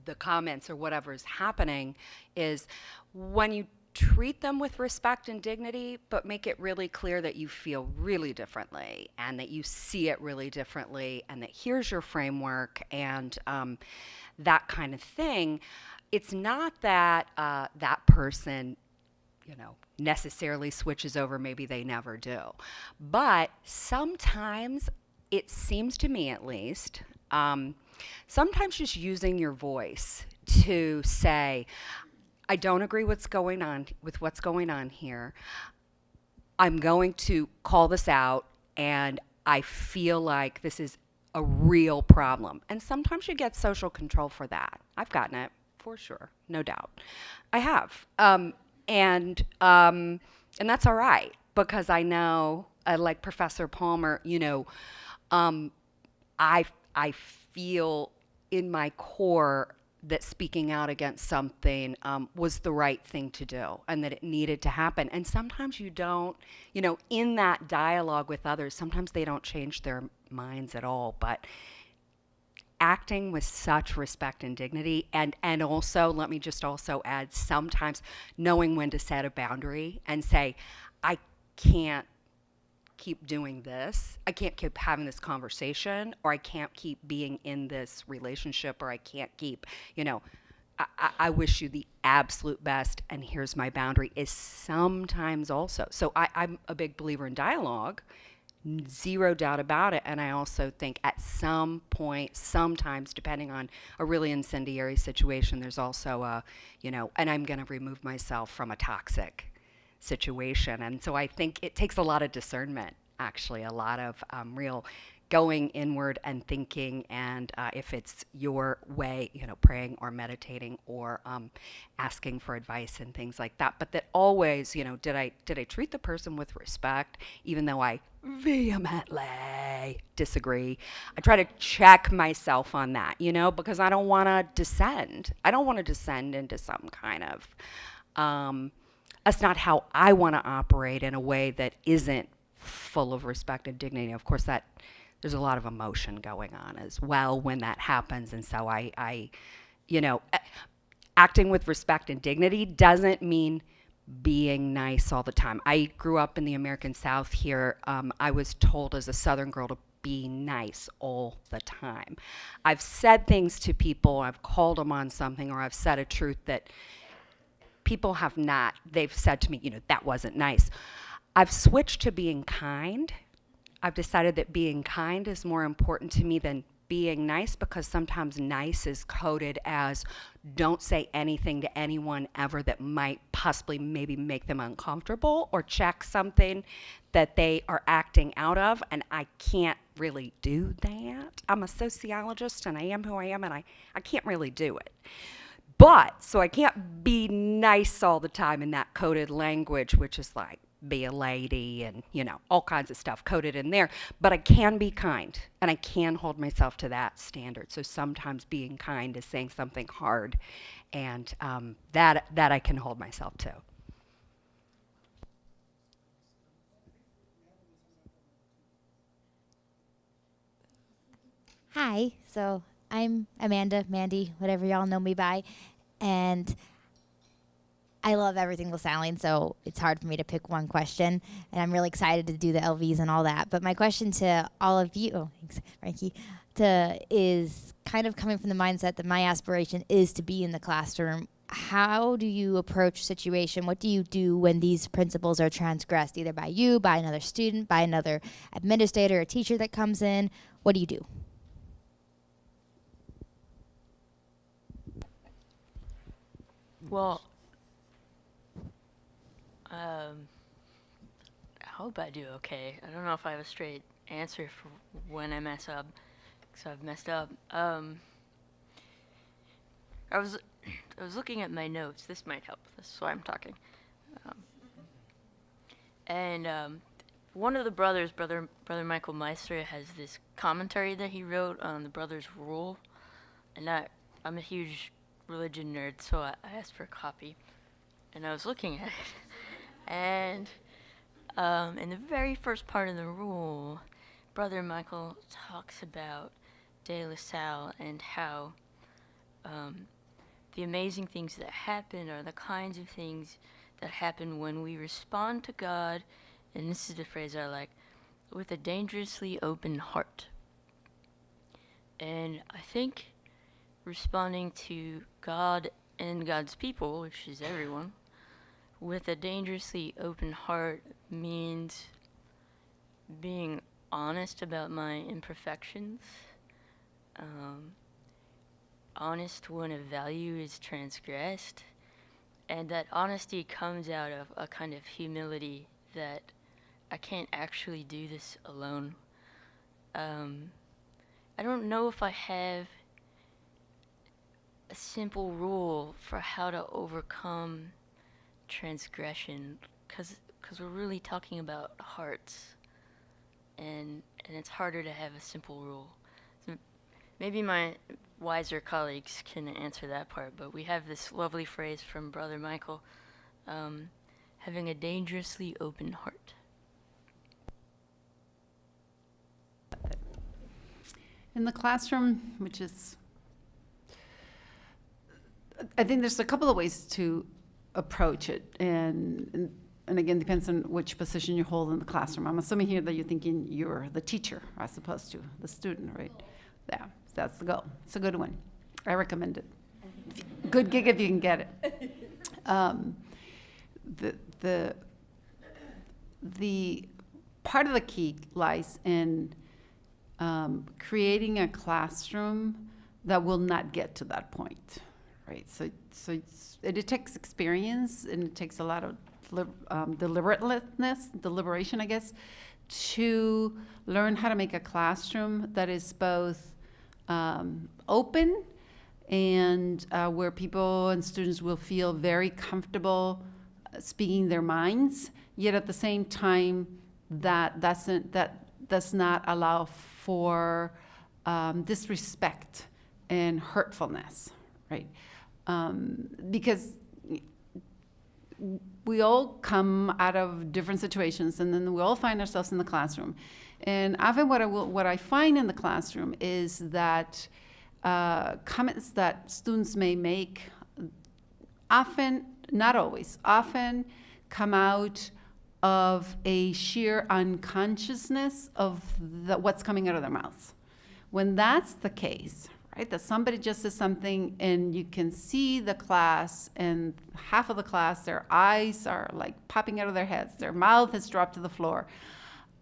the comments or whatever is happening, is when you treat them with respect and dignity, but make it really clear that you feel really differently and that you see it really differently and that here's your framework and that kind of thing. It's not that that person, necessarily switches over. Maybe they never do. But sometimes, it seems to me at least, sometimes just using your voice to say, I don't agree with what's going on here. I'm going to call this out, and I feel like this is a real problem. And sometimes you get social control for that. I've gotten it, for sure, no doubt. I have. And that's all right, because I know, like Professor Palmer, I feel in my core that speaking out against something was the right thing to do and that it needed to happen. And sometimes you don't, in that dialogue with others, sometimes they don't change their minds at all. But acting with such respect and dignity, and also, let me just also add, sometimes knowing when to set a boundary and say, I can't keep doing this. I can't keep having this conversation, or I can't keep being in this relationship, or I can't keep, I wish you the absolute best, and here's my boundary, is sometimes also. So I'm a big believer in dialogue, zero doubt about it. And I also think at some point, sometimes, depending on a really incendiary situation, there's also and I'm going to remove myself from a toxic situation. And so I think it takes a lot of discernment, actually, a lot of real going inward and thinking, and if it's your way, praying or meditating or asking for advice and things like that. But that always, did I treat the person with respect, even though I vehemently disagree? I try to check myself on that, because I don't want to descend. I don't want to descend into some kind of that's not how I want to operate, in a way that isn't full of respect and dignity. Of course, that there's a lot of emotion going on as well when that happens. And so I acting with respect and dignity doesn't mean being nice all the time. I grew up in the American South here. I was told as a Southern girl to be nice all the time. I've said things to people, I've called them on something, or I've said a truth that people have not. They've said to me, that wasn't nice. I've switched to being kind. I've decided that being kind is more important to me than being nice, because sometimes nice is coded as don't say anything to anyone ever that might possibly maybe make them uncomfortable or check something that they are acting out of, and I can't really do that. I'm a sociologist and I am who I am, and I can't really do it. But, so I can't be nice all the time in that coded language, which is like, be a lady and, all kinds of stuff coded in there. But I can be kind, and I can hold myself to that standard. So sometimes being kind is saying something hard, and that I can hold myself to.
Hi, so I'm Amanda, Mandy, whatever y'all know me by, and I love everything Lasallian, so it's hard for me to pick one question, and I'm really excited to do the LVs and all that. But my question to all of you, thanks, Frankie, is kind of coming from the mindset that my aspiration is to be in the classroom. How do you approach situation? What do you do when these principles are transgressed, either by you, by another student, by another administrator or teacher that comes in? What do you do?
Well, I hope I do okay. I don't know if I have a straight answer for when I mess up, because I've messed up. I was looking at my notes. This might help. This is why I'm talking. One of the brothers, Brother Michael Meister, has this commentary that he wrote on the Brothers' Rule, and I'm a huge religion nerd, so I asked for a copy, and I was looking at it, and in the very first part of the rule, Brother Michael talks about De La Salle and how the amazing things that happen are the kinds of things that happen when we respond to God, and this is the phrase I like, with a dangerously open heart. And I think responding to God and God's people, which is everyone, with a dangerously open heart means being honest about my imperfections, honest when a value is transgressed, and that honesty comes out of a kind of humility that I can't actually do this alone. I don't know if I have a simple rule for how to overcome transgression, because we're really talking about hearts, and it's harder to have a simple rule. So maybe my wiser colleagues can answer that part, but we have this lovely phrase from Brother Michael, having a dangerously open heart.
In the classroom, which is, I think there's a couple of ways to approach it, and again, depends on which position you hold in the classroom. I'm assuming here that you're thinking you're the teacher as opposed to the student, right? Yeah, that's the goal. It's a good one. I recommend it. Good gig if you can get it. The part of the key lies in creating a classroom that will not get to that point, right? So it takes experience, and it takes a lot of deliberation, I guess, to learn how to make a classroom that is both open and where people and students will feel very comfortable speaking their minds, yet at the same time that does not allow for disrespect and hurtfulness, right? Because we all come out of different situations, and then we all find ourselves in the classroom. And often what I find in the classroom is that comments that students may make often, not always, often come out of a sheer unconsciousness of what's coming out of their mouths. When that's the case, right, that somebody just says something and you can see the class, and half of the class, their eyes are like popping out of their heads, their mouth has dropped to the floor.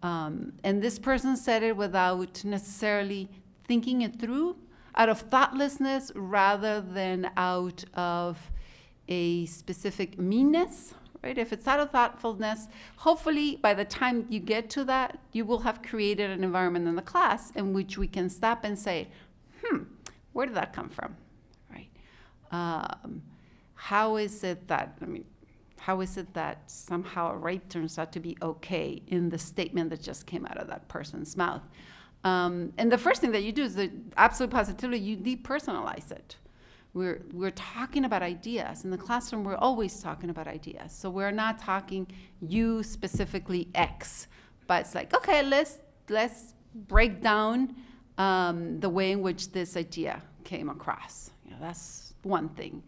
And this person said it without necessarily thinking it through, out of thoughtlessness rather than out of a specific meanness, right? If it's out of thoughtfulness, hopefully by the time you get to that, you will have created an environment in the class in which we can stop and say, where did that come from, right? How is it that somehow a rape turns out to be okay in the statement that just came out of that person's mouth? And the first thing that you do is that absolute positively, you depersonalize it. We're talking about ideas. In the classroom, we're always talking about ideas. So we're not talking you specifically X, but it's like, okay, let's break down the way in which this idea came across. That's one thing.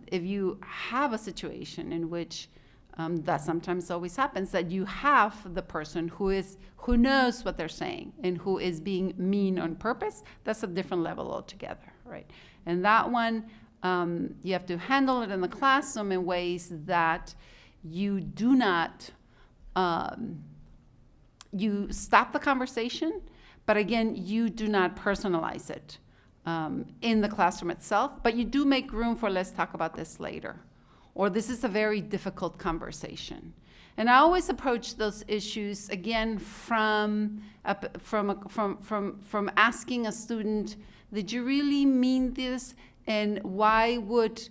if you have a situation in which that sometimes always happens, that you have the person who knows what they're saying and who is being mean on purpose, that's a different level altogether, right? And that one, you have to handle it in the classroom in ways that you do not, you stop the conversation, but again, you do not personalize it in the classroom itself, but you do make room for let's talk about this later, or this is a very difficult conversation. And I always approach those issues again from asking a student, did you really mean this, and why would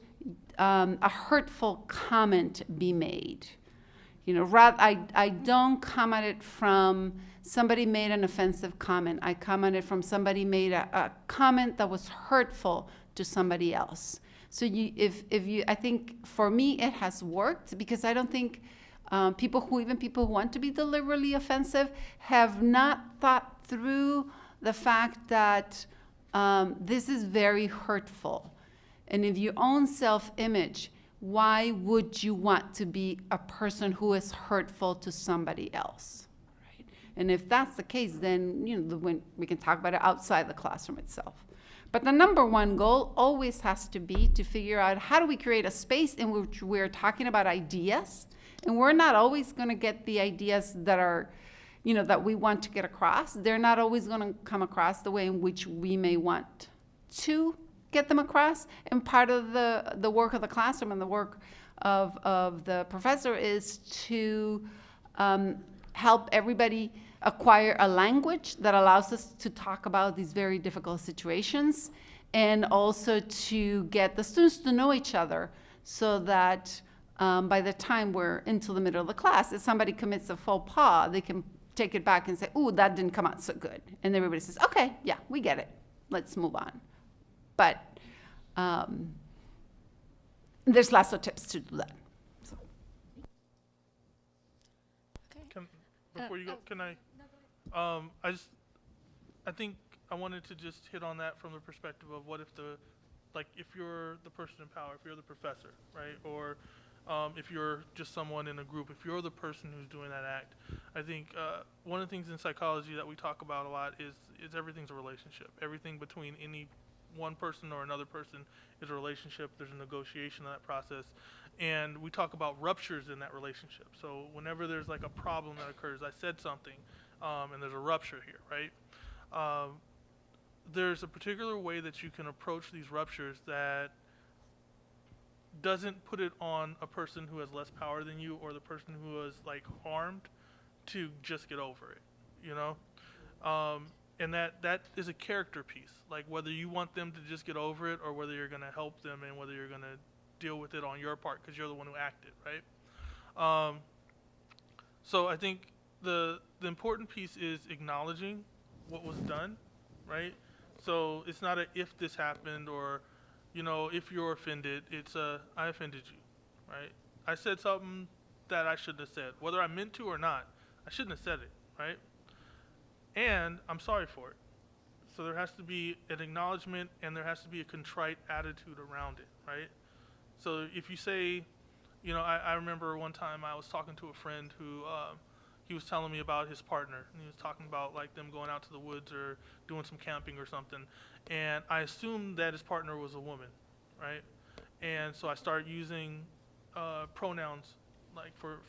a hurtful comment be made? You know, I don't come at it from somebody made an offensive comment. I come at it from somebody made a comment that was hurtful to somebody else. So I think for me it has worked, because I don't think people who want to be deliberately offensive have not thought through the fact that this is very hurtful. And if your own self-image, why would you want to be a person who is hurtful to somebody else? Right? And if that's the case, then when we can talk about it outside the classroom itself. But the number one goal always has to be to figure out, how do we create a space in which we're talking about ideas, and we're not always going to get the ideas that are, that we want to get across. They're not always going to come across the way in which we may want to get them across. And part of the work of the classroom and the work of the professor is to help everybody acquire a language that allows us to talk about these very difficult situations, and also to get the students to know each other, so that by the time we're into the middle of the class, if somebody commits a faux pas, they can take it back and say, ooh, that didn't come out so good. And everybody says, okay, yeah, we get it. Let's move on. But there's lots of tips to do that. So.
Before you go, can I think I wanted to just hit on that from the perspective of what if if you're the person in power, if you're the professor, right? Or if you're just someone in a group, if you're the person who's doing that act. I think one of the things in psychology that we talk about a lot is everything's a relationship. Everything between any one person or another person is a relationship. There's a negotiation in that process. And we talk about ruptures in that relationship. So whenever there's like a problem that occurs, I said something, and there's a rupture here, right? There's a particular way that you can approach these ruptures that doesn't put it on a person who has less power than you, or the person who was like harmed, to just get over it, and that is a character piece, like whether you want them to just get over it, or whether you're going to help them, and whether you're going to deal with it on your part because you're the one who acted, right? So I think the important piece is acknowledging what was done, right? So it's not a if this happened, or if you're offended, it's I offended you, right? I said something that I shouldn't have said, whether I meant to or not. I shouldn't have said it, right? And I'm sorry for it. So there has to be an acknowledgement, and there has to be a contrite attitude around it, right? So if you say, I remember one time I was talking to a friend who he was telling me about his partner, and he was talking about like them going out to the woods or doing some camping or something, and I assumed that his partner was a woman, right? And so I started using pronouns like for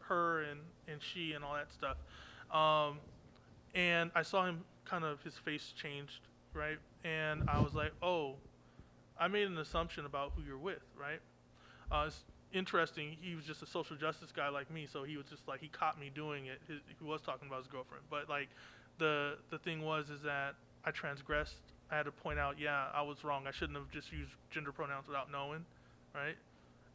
her and she and all that stuff, and I saw him kind of, his face changed, right? And I was like, oh, I made an assumption about who you're with, right? It's interesting, he was just a social justice guy like me, so he was just like, he caught me doing it. He was talking about his girlfriend, but like the thing is that I transgressed. I had to point out, yeah, I was wrong. I shouldn't have just used gender pronouns without knowing, right?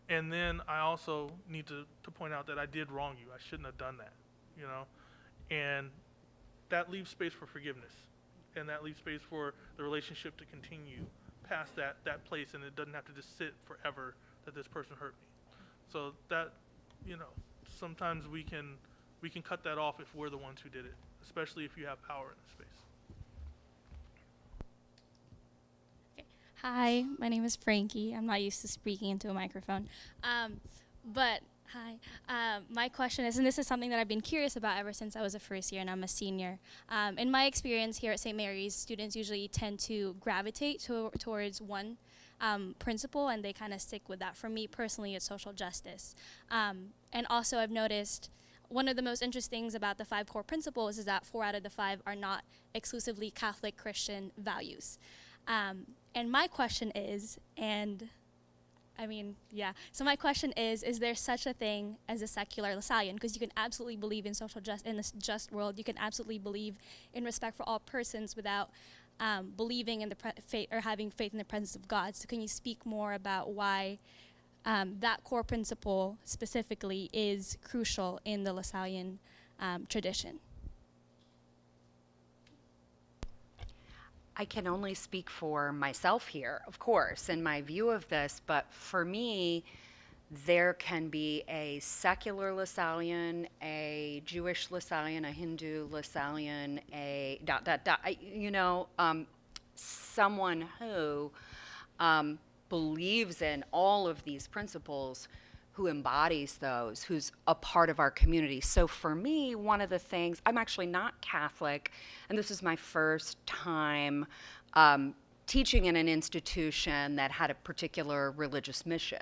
And then I also need to point out that I did wrong you. I shouldn't have done that, and that leaves space for forgiveness, and that leaves space for the relationship to continue past that place, and it doesn't have to just sit forever that this person hurt me. So that, sometimes we can cut that off if we're the ones who did it, especially if you have power in the space.
Hi, my name is Frankie. I'm not used to speaking into a microphone. But hi, my question is, and this is something that I've been curious about ever since I was a first year and I'm a senior. In my experience here at St. Mary's, students usually tend to gravitate towards one principle, and they kind of stick with that. For me personally, it's social justice. And also I've noticed one of the most interesting things about the 5 core principles is that 4 out of the 5 are not exclusively Catholic Christian values. And my question is, so my question is there such a thing as a secular Lasallian? Because you can absolutely believe in in this just world. You can absolutely believe in respect for all persons without believing in the faith or having faith in the presence of God. So can you speak more about why that core principle specifically is crucial in the Lasallian tradition?
I can only speak for myself here, of course, in my view of this, but for me, there can be a secular Lasallian, a Jewish Lasallian, a Hindu Lasallian, someone who believes in all of these principles, who embodies those, who's a part of our community. So for me, one of the things, I'm actually not Catholic, and this is my first time teaching in an institution that had a particular religious mission.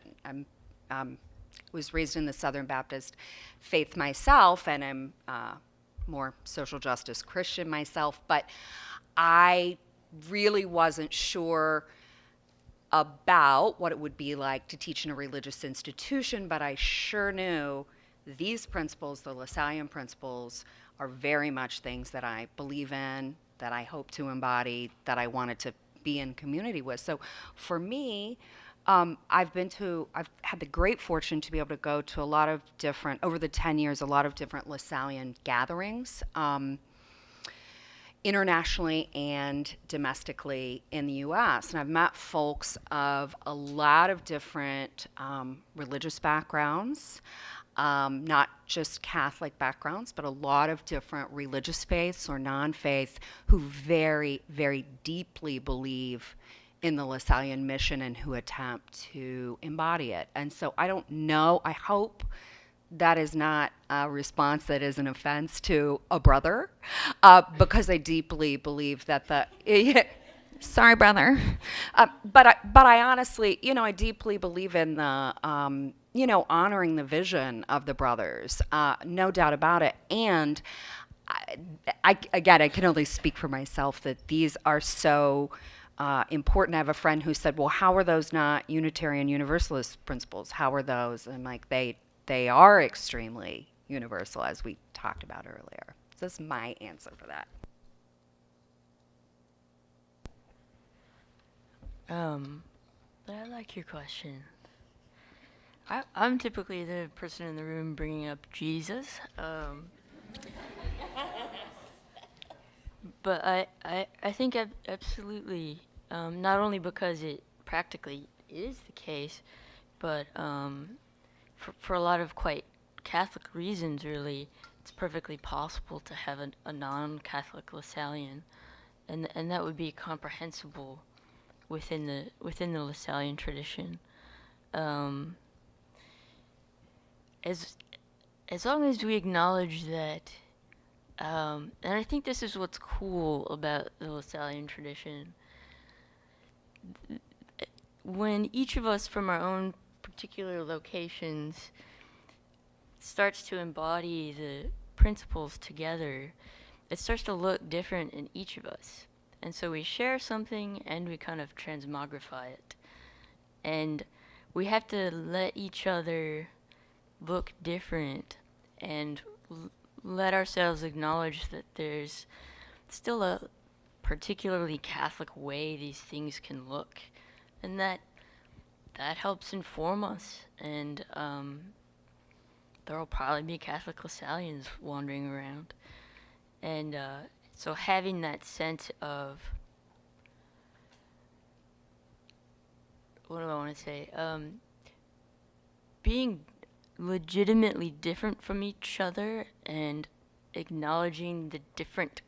I was raised in the Southern Baptist faith myself, and I'm more social justice Christian myself, but I really wasn't sure about what it would be like to teach in a religious institution, but I sure knew these principles, the Lasallian principles, are very much things that I believe in, that I hope to embody, that I wanted to be in community with. So for me, I've had the great fortune to be able to go to a lot of different, over the 10 years, a lot of different Lasallian gatherings, internationally and domestically in the U.S. And I've met folks of a lot of different religious backgrounds, not just Catholic backgrounds, but a lot of different religious faiths or non-faith who very, very deeply believe in the Lasallian mission and who attempt to embody it. And so I don't know, I hope that is not a response that is an offense to a brother, because I deeply believe that sorry, brother. But I honestly, I deeply believe in the, honoring the vision of the brothers, no doubt about it. And I can only speak for myself that these are so important. I have a friend who said, well, how are those not Unitarian Universalist principles? How are those? And I'm like, they are extremely universal, as we talked about earlier. So that's my answer for that.
I like your question. I'm typically the person in the room bringing up Jesus. But I think absolutely, not only because it practically is the case, but for a lot of quite Catholic reasons, really, it's perfectly possible to have a non-Catholic Lasallian, and that would be comprehensible within the Lasallian tradition. As long as we acknowledge that, and I think this is what's cool about the Lasallian tradition, when each of us from our own particular locations starts to embody the principles together, it starts to look different in each of us. And so we share something and we kind of transmogrify it. And we have to let each other look different and let ourselves acknowledge that there's still a particularly Catholic way these things can look. And that helps inform us. And there will probably be Catholic Lasallians wandering around. And so having that sense of, what do I want to say? Being legitimately different from each other and acknowledging the different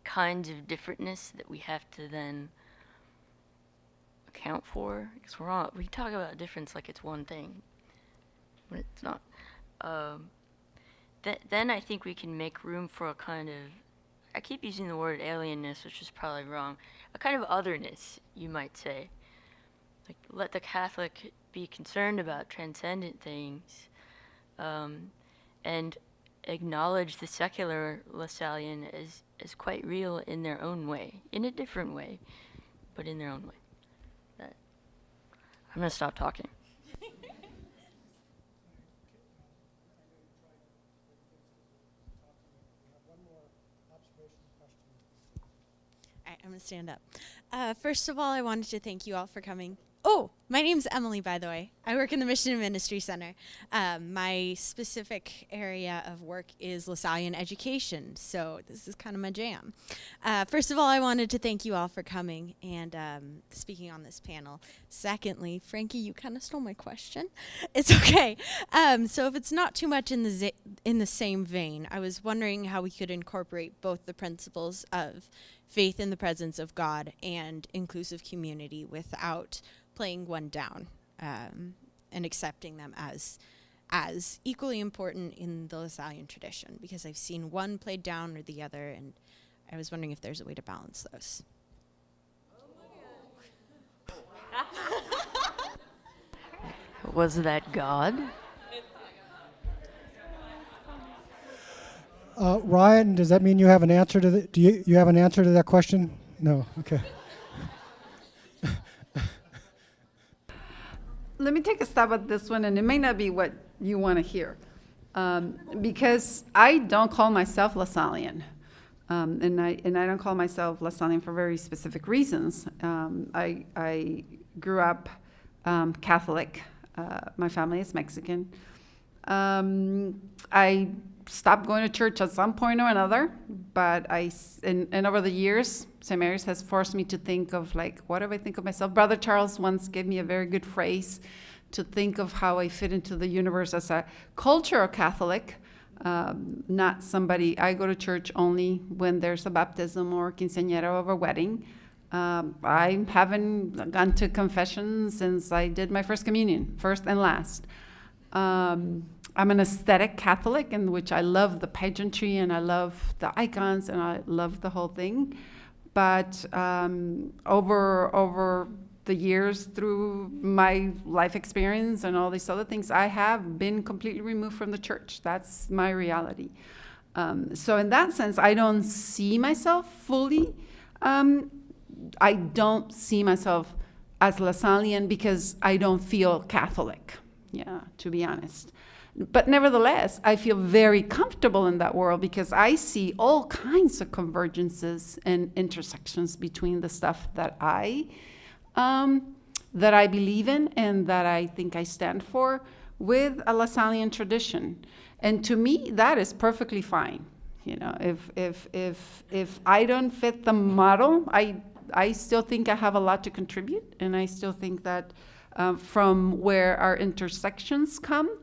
kinds of differentness that we have to then account for, because we talk about difference like it's one thing, when it's not. Then I think we can make room for a kind of, I keep using the word alienness, which is probably wrong, a kind of otherness, you might say. Like, let the Catholic be concerned about transcendent things, and acknowledge the secular Lasallian as quite real in their own way, in a different way, but in their own way. I'm going to stop talking.
All right, I'm going to stand up. First of all, I wanted to thank you all for coming. Oh, my name's Emily, by the way. I work in the Mission and Ministry Center. My specific area of work is Lasallian education, so this is kind of my jam. First of all, I wanted to thank you all for coming and speaking on this panel. Secondly, Frankie, you kind of stole my question. It's okay. So if it's not too much in the same vein, I was wondering how we could incorporate both the principles of faith in the presence of God and inclusive community without playing one down, and accepting them as equally important in the Lasallian tradition, because I've seen one played down or the other, and I was wondering if there's a way to balance those.
Was that God?
Ryan, does that mean you have an answer to the? Do you have an answer to that question? No. Okay.
Let me take a stab at this one, and it may not be what you want to hear, because I don't call myself Lasallian, and I don't call myself Lasallian for very specific reasons. I grew up Catholic. My family is Mexican. I stopped going to church at some point or another, but and over the years, St. Mary's has forced me to think of, like, what do I think of myself? Brother Charles once gave me a very good phrase to think of how I fit into the universe as a cultural Catholic, not somebody, I go to church only when there's a baptism or quinceañera of a wedding. I haven't gone to confession since I did my first communion, first and last. I'm an aesthetic Catholic in which I love the pageantry and I love the icons and I love the whole thing. But over the years, through my life experience and all these other things, I have been completely removed from the church. That's my reality. So in that sense, I don't see myself fully. I don't see myself as Lasallian because I don't feel Catholic, to be honest. But nevertheless, I feel very comfortable in that world because I see all kinds of convergences and intersections between the stuff that I believe in and that I think I stand for with a Lasallian tradition. And to me, that is perfectly fine. If I don't fit the model, I still think I have a lot to contribute, and I still think that from where our intersections come,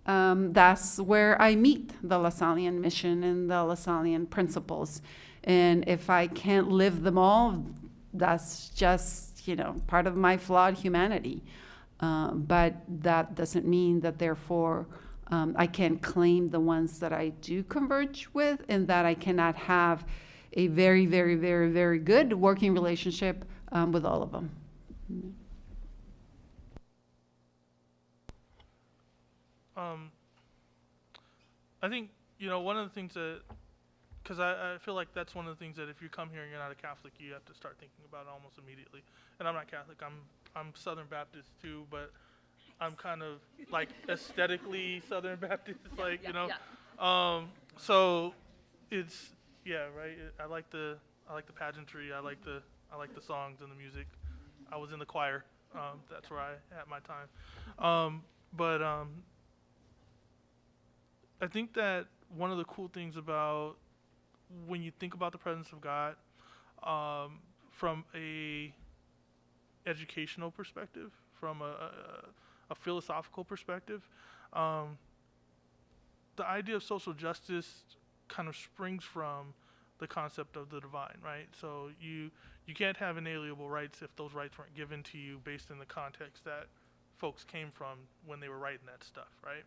that's where I meet the Lasallian mission and the Lasallian principles. And if I can't live them all, that's just, part of my flawed humanity. But that doesn't mean that therefore I can't claim the ones that I do converge with and that I cannot have a very, very, very, very good working relationship with all of them.
I think, one of the things that, because I feel like that's one of the things that if you come here and you're not a Catholic, you have to start thinking about it almost immediately. And I'm not Catholic, I'm Southern Baptist too, but I'm kind of like aesthetically Southern Baptist, like, so it's, right. I like the pageantry, I like the songs and the music. I was in the choir, that's where I had my time. But I think that one of the cool things about when you think about the presence of God from a educational perspective, from a philosophical perspective, the idea of social justice kind of springs from the concept of the divine, right? So you can't have inalienable rights if those rights weren't given to you based in the context that folks came from when they were writing that stuff, right?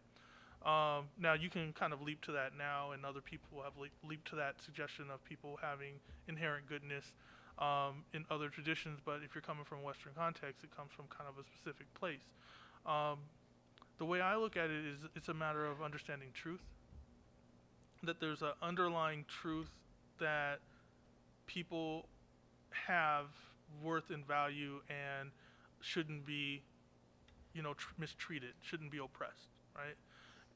Now you can kind of leap to that now, and other people have leaped to that suggestion of people having inherent goodness in other traditions, but if you're coming from a Western context, it comes from kind of a specific place. The way I look at it is it's a matter of understanding truth, that there's an underlying truth that people have worth and value and shouldn't be, mistreated, shouldn't be oppressed, right?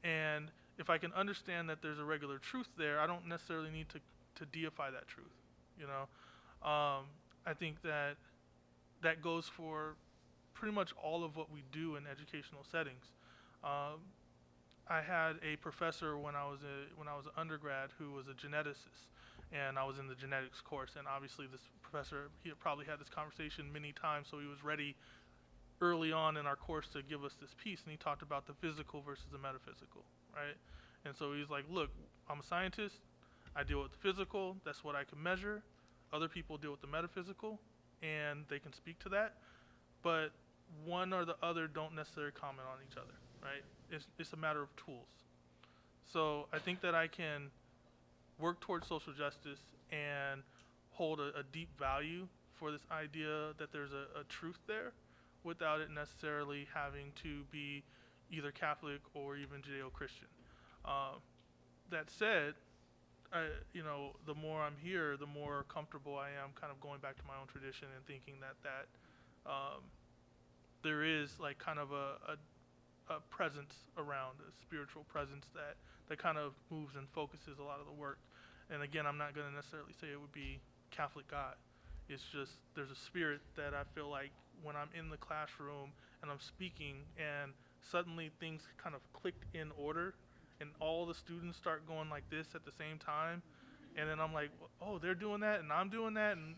And if I can understand that there's a regular truth there, I don't necessarily need to deify that truth, I think that goes for pretty much all of what we do in educational settings. I had a professor when I was an undergrad who was a geneticist, and I was in the genetics course, and obviously this professor, he had probably had this conversation many times, so he was ready early on in our course to give us this piece, and he talked about the physical versus the metaphysical, right? And so he's like, look, I'm a scientist, I deal with the physical, that's what I can measure. Other people deal with the metaphysical, and they can speak to that, but one or the other don't necessarily comment on each other, right? It's a matter of tools. So I think that I can work towards social justice and hold a deep value for this idea that there's a truth there without it necessarily having to be either Catholic or even Judeo-Christian. That said, the more I'm here, the more comfortable I am kind of going back to my own tradition and thinking that there is like kind of a presence around, a spiritual presence that kind of moves and focuses a lot of the work. And again, I'm not going to necessarily say it would be Catholic God. It's just there's a spirit that I feel like when I'm in the classroom and I'm speaking and suddenly things kind of clicked in order and all the students start going like this at the same time, and then I'm like, oh, they're doing that and I'm doing that, and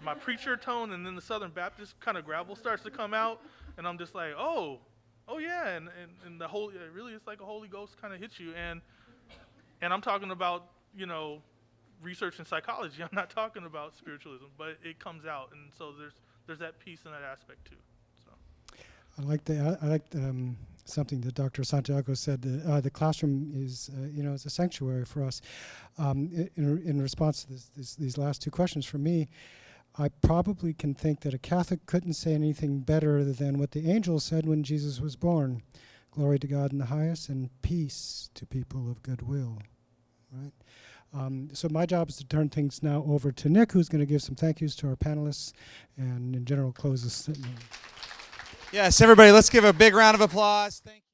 my preacher tone and then the Southern Baptist kind of gravel starts to come out, and I'm just like, oh yeah, and the Holy, really it's like a Holy Ghost kind of hits you, and I'm talking about, research in psychology. I'm not talking about spiritualism, but it comes out, and so there's that piece and that aspect too. So
I like something that Dr. Santiago said. The classroom is is a sanctuary for us. In response to these last two questions from me, I probably can think that a Catholic couldn't say anything better than what the angel said when Jesus was born. Glory to God in the highest, and peace to people of good will. Right? So my job is to turn things now over to Nick, who's going to give some thank yous to our panelists and in general close us.
Yes, everybody, let's give a big round of applause. Thank you.